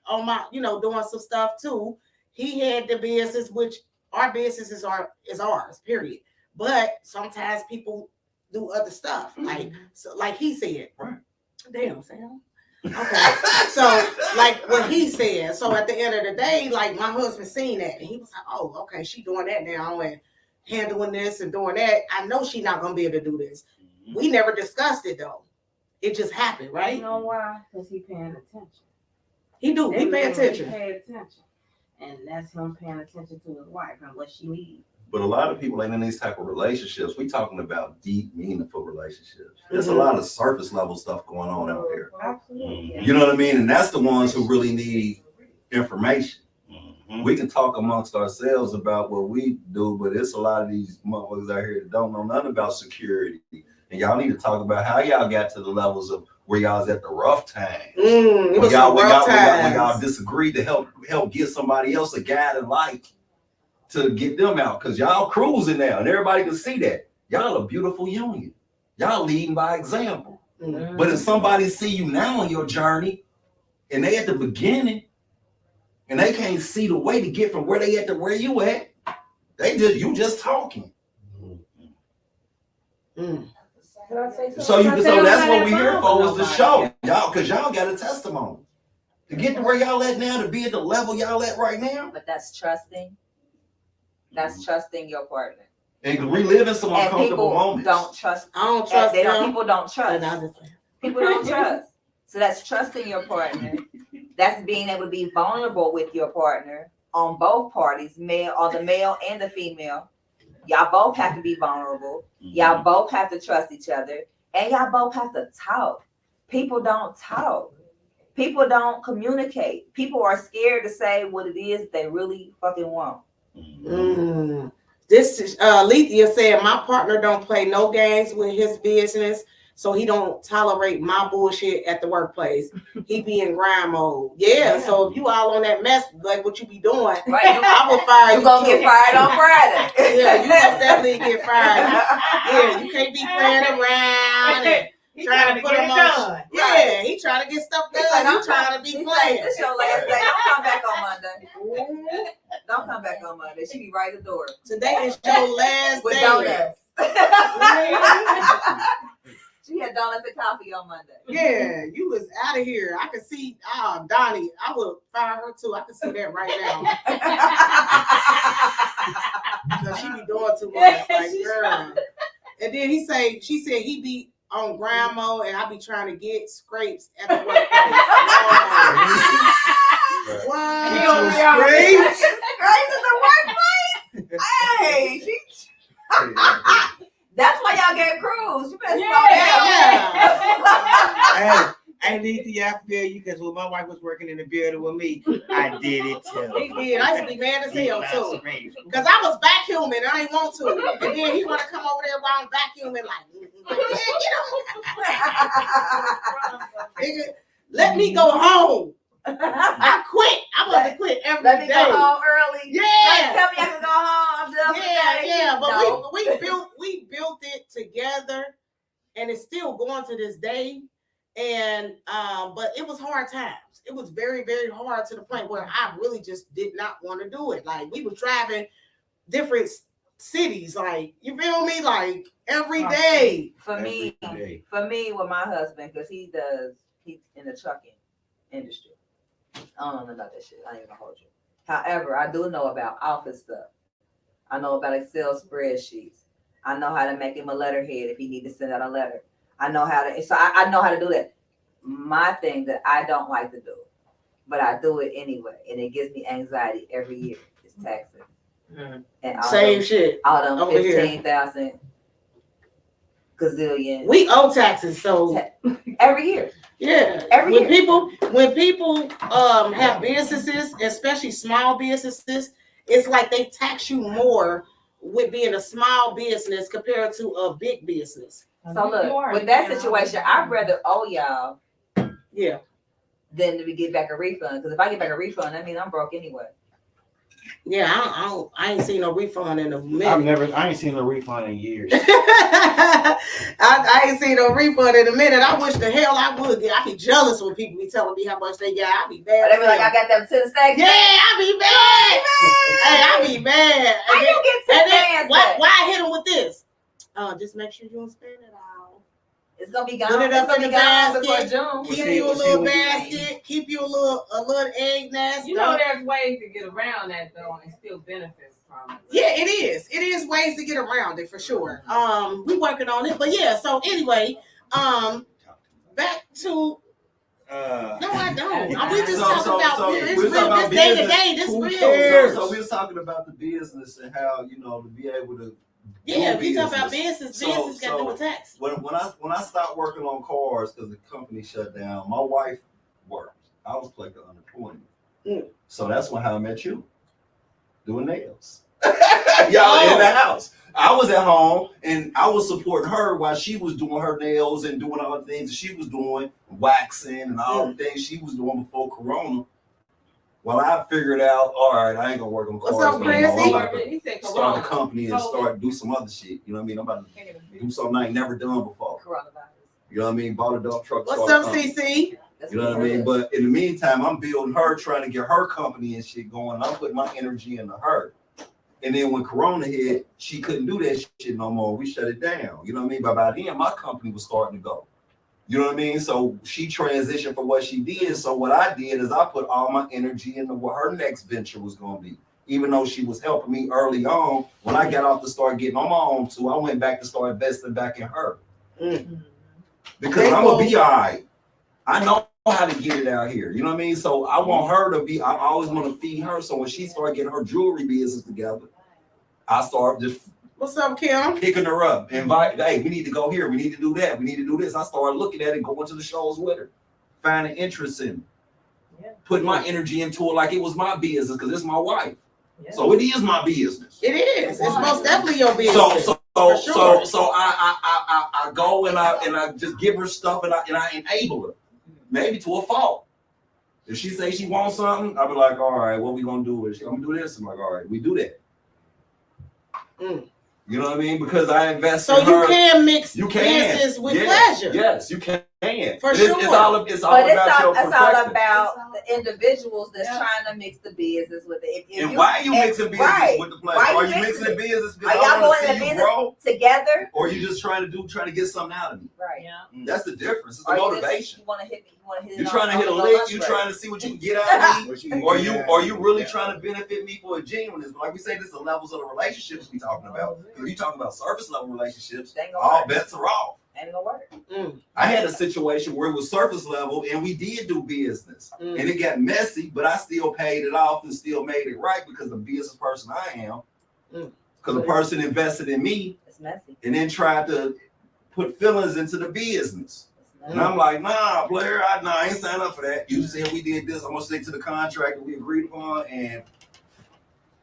on my, doing some stuff too. He had the business, which our business is ours, period. But sometimes people do other stuff, like he said. Right. Damn, Sam. Okay, so like what he said. So at the end of the day, like my husband seen that, and he was like, "Oh, okay, she doing that now and handling this and doing that. I know she's not gonna be able to do this." We never discussed it though. It just happened, right? You know why? Because he paying attention. He do. He pay attention. Pay attention, and that's him paying attention to his wife and what she needs. But a lot of people ain't in these type of relationships. We talking about deep, meaningful relationships. There's a lot of surface level stuff going on out here. Absolutely. You know what I mean? And that's the ones who really need information. We can talk amongst ourselves about what we do, but it's a lot of these motherfuckers out here that don't know nothing about security. And y'all need to talk about how y'all got to the levels of where y'all's at the rough time. When y'all disagreed to help get somebody else a guiding light to get them out, because y'all cruising now and everybody can see that. Y'all a beautiful union. Y'all leading by example. But if somebody see you now on your journey and they at the beginning and they can't see the way to get from where they at to where you at, you just talking. So that's what we here for, is the show. Y'all, because y'all got a testimony. To get to where y'all at now, to be at the level y'all at right now. But that's trusting. That's trusting your partner. And reliving some uncomfortable moments. Don't trust. I don't trust them. People don't trust. People don't trust. So that's trusting your partner. That's being able to be vulnerable with your partner on both parties, the male and the female. Y'all both have to be vulnerable. Y'all both have to trust each other. And y'all both have to talk. People don't talk. People don't communicate. People are scared to say what it is they really fucking want. This is Lethea said, my partner don't play no games with his business, so he don't tolerate my bullshit at the workplace. He be in grind mode. Yeah, so if you all on that mess, like what you be doing, right, I will fire you. You gonna get fired on Friday. Yeah, you most definitely get fired. Yeah, you can't be playing around and trying to put him on. Yeah, he trying to get stuff done. Like, You trying to be playing. This your last day. Don't come back on Monday. Don't come back on Monday. She be right at the door. Today is your last with day. Donuts. She had donuts and coffee on Monday. Yeah, you was out of here. I can see Donnie. I would fire her too. I can see that right now. Because she be doing too much. Like, girl. And then she said he be on grind mode and I be trying to get scrapes at the workplace. Wow. Scrapes at the workplace? Hey, that's why y'all get cruise. You better slow down. Hey, Lethea, I feel you, because when my wife was working in the building with me, I did it too. He did. I used to be mad as hell too. Because I was vacuuming. I didn't want to. And then he want to come over there while I'm vacuuming like, get on. Let me go home. I quit. I want to quit every day. Let me go home early. Yeah. Tell me I can go home. I'm done for the day. Yeah. But No. we built it together, and it's still going to this day. And but it was hard times. It was very, very hard to the point where I really just did not want to do it. Like we were driving different cities, like you feel me, like every day. For me, with my husband, because he's in the trucking industry. I don't know about that shit. I ain't gonna hold you. However, I do know about office stuff. I know about Excel spreadsheets. I know how to make him a letterhead if he need to send out a letter. I know how to. So I know how to do that. My thing that I don't like to do, but I do it anyway, and it gives me anxiety every year. Is taxes. And Same shit. All them over 15,000 gazillion. We owe taxes, so every year. Yeah. Every when year. people have businesses, especially small businesses, it's like they tax you more with being a small business compared to a big business. So look, with that situation, I'd rather owe y'all Yeah. than to get back a refund. Because if I get back a refund, that means I'm broke anyway. Yeah, I ain't seen no refund in a minute. I ain't seen a refund in years. I ain't seen no refund in a minute. I wish the hell I would get. I be jealous when people be telling me how much they got. I be mad. They be like, I got them 10 stacks. Yeah, I be mad. Hey, I be mad. How you get 10 bands? Why I hit them with this? Just make sure you don't spend it all. It's gonna be gone. Put it up in the basket. June. Keep you a little basket. Keep you a little egg nest. You know, there's ways to get around that though, and still benefit from it. Yeah, it is. It is ways to get around it for sure. We working on it, but yeah. So anyway, back to. No, I don't. We just talking about this day to day. This real. So we was talking about the business and how to be able to. Yeah, we talk about business. Business got to do with tax. When I stopped working on cars because the company shut down, my wife worked. I was collecting unemployment. So that's how I met you, doing nails. Y'all in the house. I was at home and I was supporting her while she was doing her nails and doing all the things that she was doing, waxing and all the things she was doing before Corona. Well, I figured out, all right, I ain't gonna work on cars. What's up, Chris? Start a company and do some other shit. You know what I mean? I'm about to do something I ain't never done before. You know what I mean? Bought a dump truck. What's up, CC? You know what I mean? But in the meantime, I'm building her, trying to get her company and shit going. I'm putting my energy into her. And then when Corona hit, she couldn't do that shit no more. We shut it down. You know what I mean? But by then, my company was starting to go. You know what I mean? So she transitioned from what she did. So what I did is I put all my energy into what her next venture was going to be. Even though she was helping me early on, when I got off to start getting on my own too, I went back to start investing back in her. Because I'm going to be all right. I know how to get it out here. You know what I mean? So I want her to be, I always want to feed her. So when she started getting her jewelry business together, I started just what's up, Kim? Picking her up, invite, hey, we need to go here, we need to do that, we need to do this. I started looking at it, going to the shows with her, finding interest in it, putting my energy into it like it was my business because it's my wife. So it is my business. It is. It's most definitely your business. So I go and I just give her stuff and I enable her, maybe to a fault. If she say she wants something, I'll be like, all right, what we gonna do with it? I'm gonna do this. I'm like, all right, we do that. You know what I mean? Because I invest in her. So you can mix business with pleasure. Yes, you can. For sure. It's all about your perspective. It's all about the individuals that's trying to mix the business with it. And why are you mixing business with the pleasure? Are you mixing the business because I want to see you grow together? Or are you just trying to get something out of me? Right. Yeah. That's the difference. It's the motivation. You want to hit it. You're trying to hit a lick. You're trying to see what you can get out of me. Or you really trying to benefit me for a genuineness? But like we say, this is the levels of the relationships we talking about. If you talking about surface level relationships, all bets are off. Ain't gonna work. I had a situation where it was surface level and we did do business and it got messy, but I still paid it off and still made it right because the business person I am. Because the person invested in me and then tried to put feelings into the business. And I'm like, nah, player, I ain't signed up for that. You said we did this. I'm gonna stick to the contract that we agreed upon and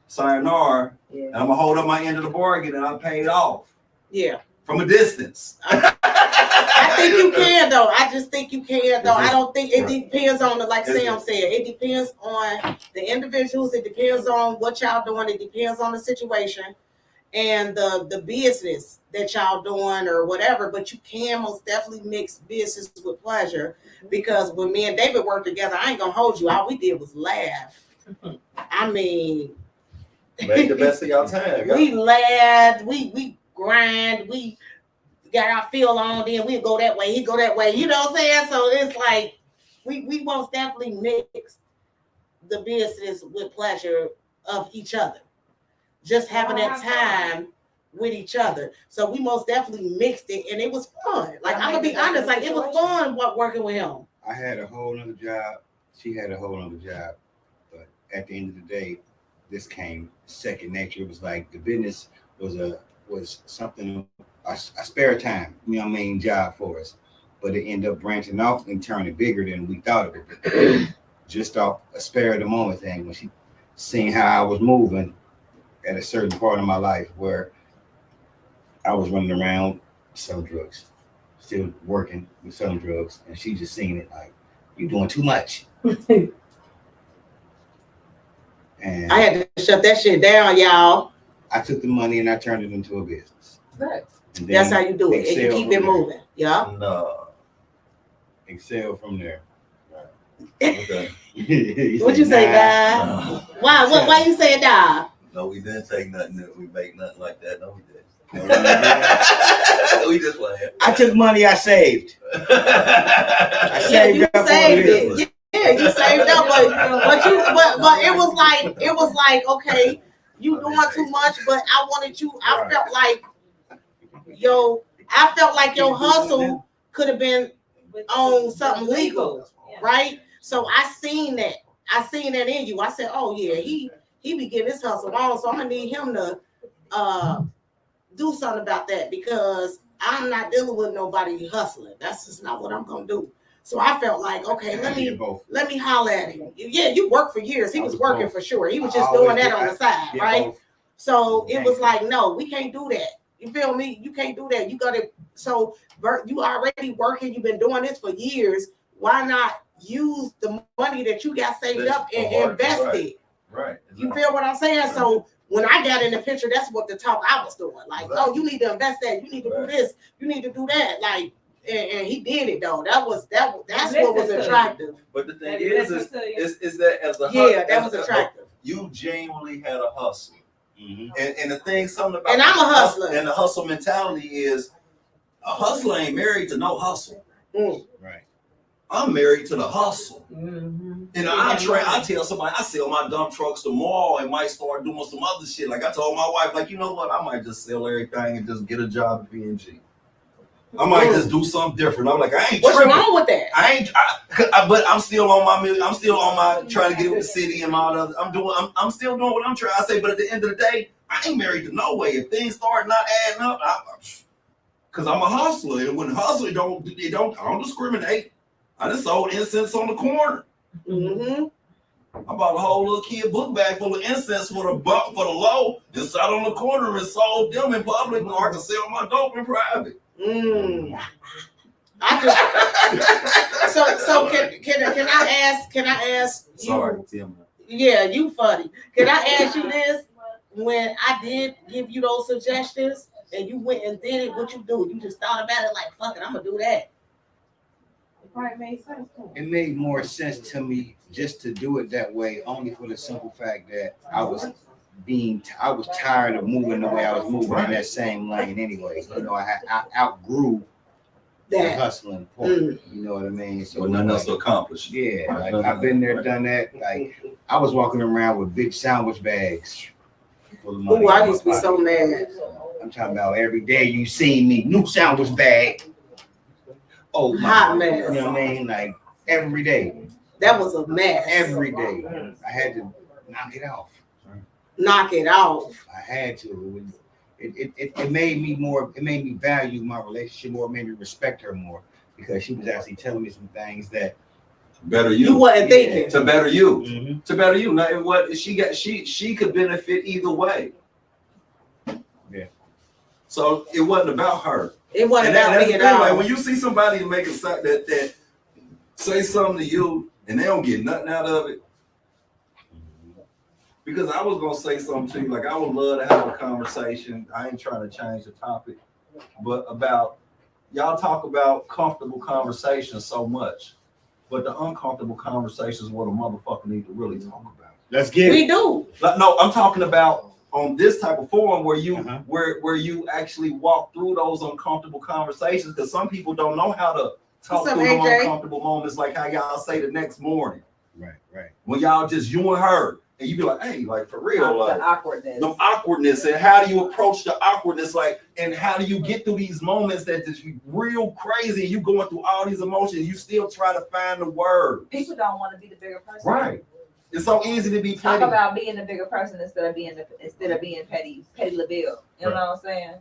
sayonara. And I'm gonna hold up my end of the bargain and I paid it off. Yeah. From a distance. I think you can though. I just think you can though. I don't think it depends on the, like Sam said, it depends on the individuals, it depends on what y'all doing, it depends on the situation and the business that y'all doing or whatever, but you can most definitely mix business with pleasure because when me and David worked together, I ain't gonna hold you, all we did was laugh. I mean, make the best of y'all time. We laughed, we grind, we got our feel on, then we go that way, he go that way, you know what I'm saying? So it's like we most definitely mix the business with pleasure of each other, just having that time with each other. So we most definitely mixed it and it was fun. Like I'm gonna be honest, like it was fun working with him. I had a whole other job, she had a whole other job, but at the end of the day, this came second nature. It was like the business was something, a spare time, you know what I mean, job for us. but it ended up branching off and turning bigger than we thought it would be. Just off a spare of the moment thing when she seen how I was moving at a certain part of my life where I was running around selling drugs, still working with selling drugs, and she just seen it like, you doing too much. And I had to shut that shit down, y'all. I took the money and I turned it into a business. Right. And That's how you do it. And you keep it moving. Yeah. No. Excel from there. Okay. What you say, Dad? No. Why you say Dad? No, we didn't take nothing. We make nothing like that. No, we didn't. We just playing. I took money I saved. I saved you up for saved this. it. Yeah, you saved up, but it was like, okay, you doing too much, but I wanted you. I felt like your hustle could have been on something legal, right? So I seen that in you. I said, oh yeah, he be getting his hustle on, so I'm gonna need him to do something about that because I'm not dealing with nobody hustling. That's just not what I'm gonna do. So I felt like, okay, let me holler at him. Yeah, you worked for years. He was working for sure. He was just doing that on the side, right? So it was like, no, we can't do that. You feel me? You can't do that. You gotta. So you already working. You've been doing this for years. Why not use the money that you got saved up and invest it? Right. You feel what I'm saying? So when I got in the picture, that's what the talk I was doing. Like, oh, you need to invest that. You need to do this. You need to do that. Like, and he did it though. That's what was attractive. But the thing is that as a that was attractive. You genuinely had a hustle. Mm-hmm. And the thing, something about and I'm a hustler. And the hustle mentality is a hustler ain't married to no hustle. Right. I'm married to the hustle. Mm-hmm. And I tell somebody, I sell my dump trucks tomorrow and might start doing some other shit. Like I told my wife, like, you know what? I might just sell everything and just get a job at P&G. I might just do something different. I'm like, I ain't What's tripping. wrong with that? But I'm still on my trying to get with the city and all that. I'm still doing what I'm trying to say. But at the end of the day, I ain't married to no way. If things start not adding up, because I'm a hustler. And when hustler, I don't discriminate. I just sold incense on the corner. Mm-hmm. I bought a whole little kid book bag full of incense for the low, and sat on the corner and sold them in public, or I can sell my dope in private. So can I ask you? Sorry, Tim. Yeah, you funny. Can I ask you this? When I did give you those suggestions and you went and did it, what you do? You just thought about it like, fuck it, I'm gonna do that. Right, made sense to me. It made more sense to me just to do it that way, only for the simple fact that I was tired of moving the way I was moving in that same lane anyway. You know, I outgrew the hustling part. You know what I mean? So nothing else to accomplish. Yeah, like I've been there, done that. Like I was walking around with big sandwich bags full of money. Ooh, I used to be so mad. I'm talking about every day you see me, new sandwich bag. Oh my, hot mess. You know what I mean? Like every day. That was a mess. Every day. I had to knock it off. Knock it off. I had to. It made me more, it made me value my relationship more, it made me respect her more because she was actually telling me some things that better you. You wasn't thinking. To better you. Mm-hmm. To better you. Now what she could benefit either way. Yeah. So it wasn't about her. It wasn't about me at all. Like when you see somebody make a site that say something to you and they don't get nothing out of it. Because I was gonna say something to you, like I would love to have a conversation. I ain't trying to change the topic, but about y'all talk about comfortable conversations so much, but the uncomfortable conversations what a motherfucker need to really talk about. Let's get we do. Like, no, I'm talking about on this type of forum where you where you actually walk through those uncomfortable conversations, because some people don't know how to talk through them uncomfortable moments, like how y'all say the next morning. Right. When y'all just you and her. And you be like, hey, like for real, like the awkwardness. The awkwardness, and how do you approach the awkwardness, like, and how do you get through these moments that just real crazy? You going through all these emotions, you still try to find the word. People don't want to be the bigger person, right? It's so easy to be petty. Talk about being the bigger person instead of being petty LaBelle. You know what I'm saying?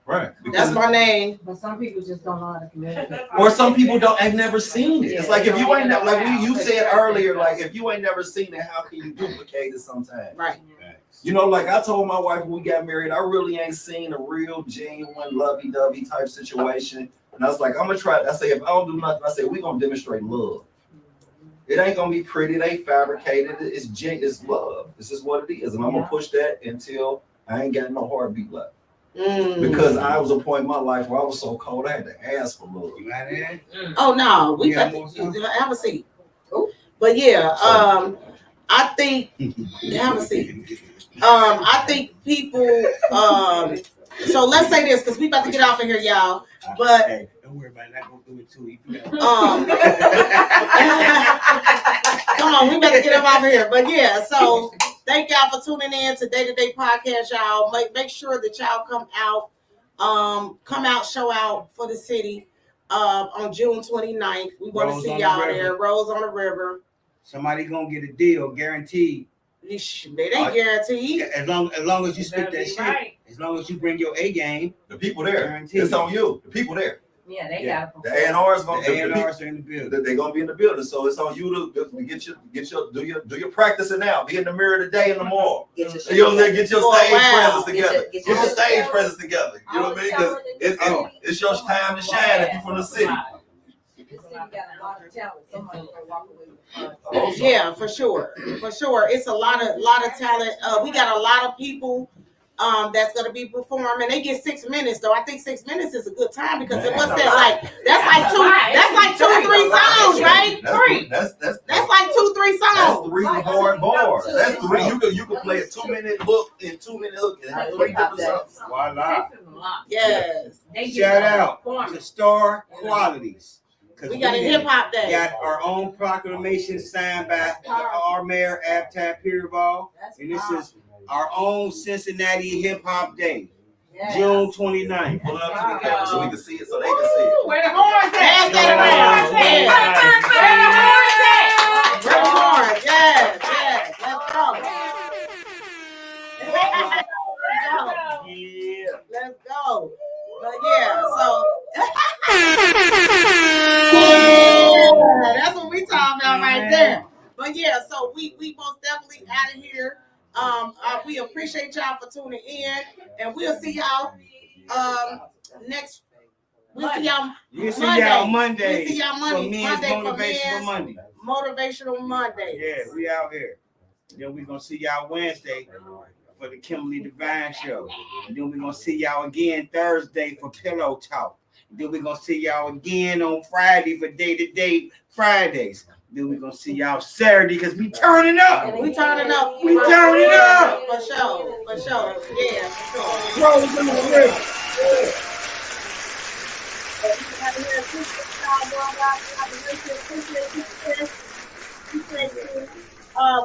Right. That's my name. But some people just don't know how to communicate. Or some people have never seen it. It's like if you ain't never, like you said earlier, like if you ain't never seen it, how can you duplicate it sometimes? Right. You know, like I told my wife when we got married, I really ain't seen a real, genuine, lovey-dovey type situation. And I was like, I'm gonna try. I say, if I don't do nothing, I say, we're gonna demonstrate love. It ain't gonna be pretty, it ain't fabricated, it's love. This is what it is. And I'm gonna push that until I ain't got no heartbeat left. Because I was a point in my life where I was so cold, I had to ask for love. You got that? Oh no, we got have a seat. But yeah, I think have a seat. I think people. So let's say this because we about to get off of here, y'all. But hey, don't worry about it. I go through it too. Come on, we better get up off of here. But yeah, so thank y'all for tuning in to Day to Day Podcast, y'all. Make sure that y'all come out, show out for the city on June 29th. We want to see y'all there. Rose on the River. Somebody gonna get a deal, guaranteed. They ain't guaranteed. As long as you spit that shit. Right. As long as you bring your A game. The people there. Guaranteed. It's on you. The people there. Yeah, they got the A&Rs gonna the A&Rs are in the building. They're gonna be in the building, so it's on you to do your practicing now. Be in the mirror today and tomorrow. Get your stage presence together. Get your stage presence together. You know what I mean? Because it's your time to shine if you're from the city. Yeah, for sure. It's a lot of talent. We got a lot of people that's gonna be performing. They get 6 minutes though. I think 6 minutes is a good time because it was that that's like 2-3 songs, right? That's like 2-3 songs. That's 3 hard bars. That's 3. You can play a 2-minute hook and 2-minute hook and have 3 different songs. Voila. Yes. Shout out to Star Qualities. We got a hip hop day. We got our own proclamation signed by our mayor, Abtab Peerball. And this is our own Cincinnati Hip Hop Day, June 29th. Pull up to the camera so we can see it, so they can see it. Where the horns at? Where the horns? Yes. Let's go. Let's go. But yeah, so that's what we talking about right there. But yeah, so we most definitely out of here. We appreciate y'all for tuning in, and we'll see y'all next. We'll see y'all Monday. We'll see y'all Monday. Motivational Monday. Yeah, we out here. Then we're gonna see y'all Wednesday for the Kimberly Divine Show. And then we're gonna see y'all again Thursday for Pillow Talk. And then we're gonna see y'all again on Friday for Day to Day Fridays. Then we're gonna see y'all Saturday because we turning up. We turning up. We turning up. For sure. Yeah, for sure. Rose on the River.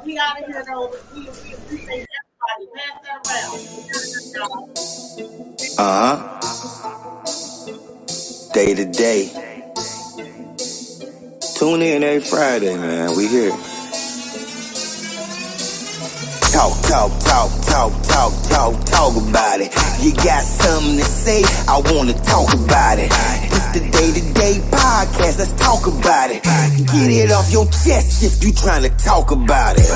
We out of here though. We appreciate everybody. Pass that around. Day to day. Tune in every Friday, man. We here. Talk about it. You got something to say, I wanna talk about it. It's the Day to Day Podcast, let's talk about it. Get it off your chest if you trying to talk about it.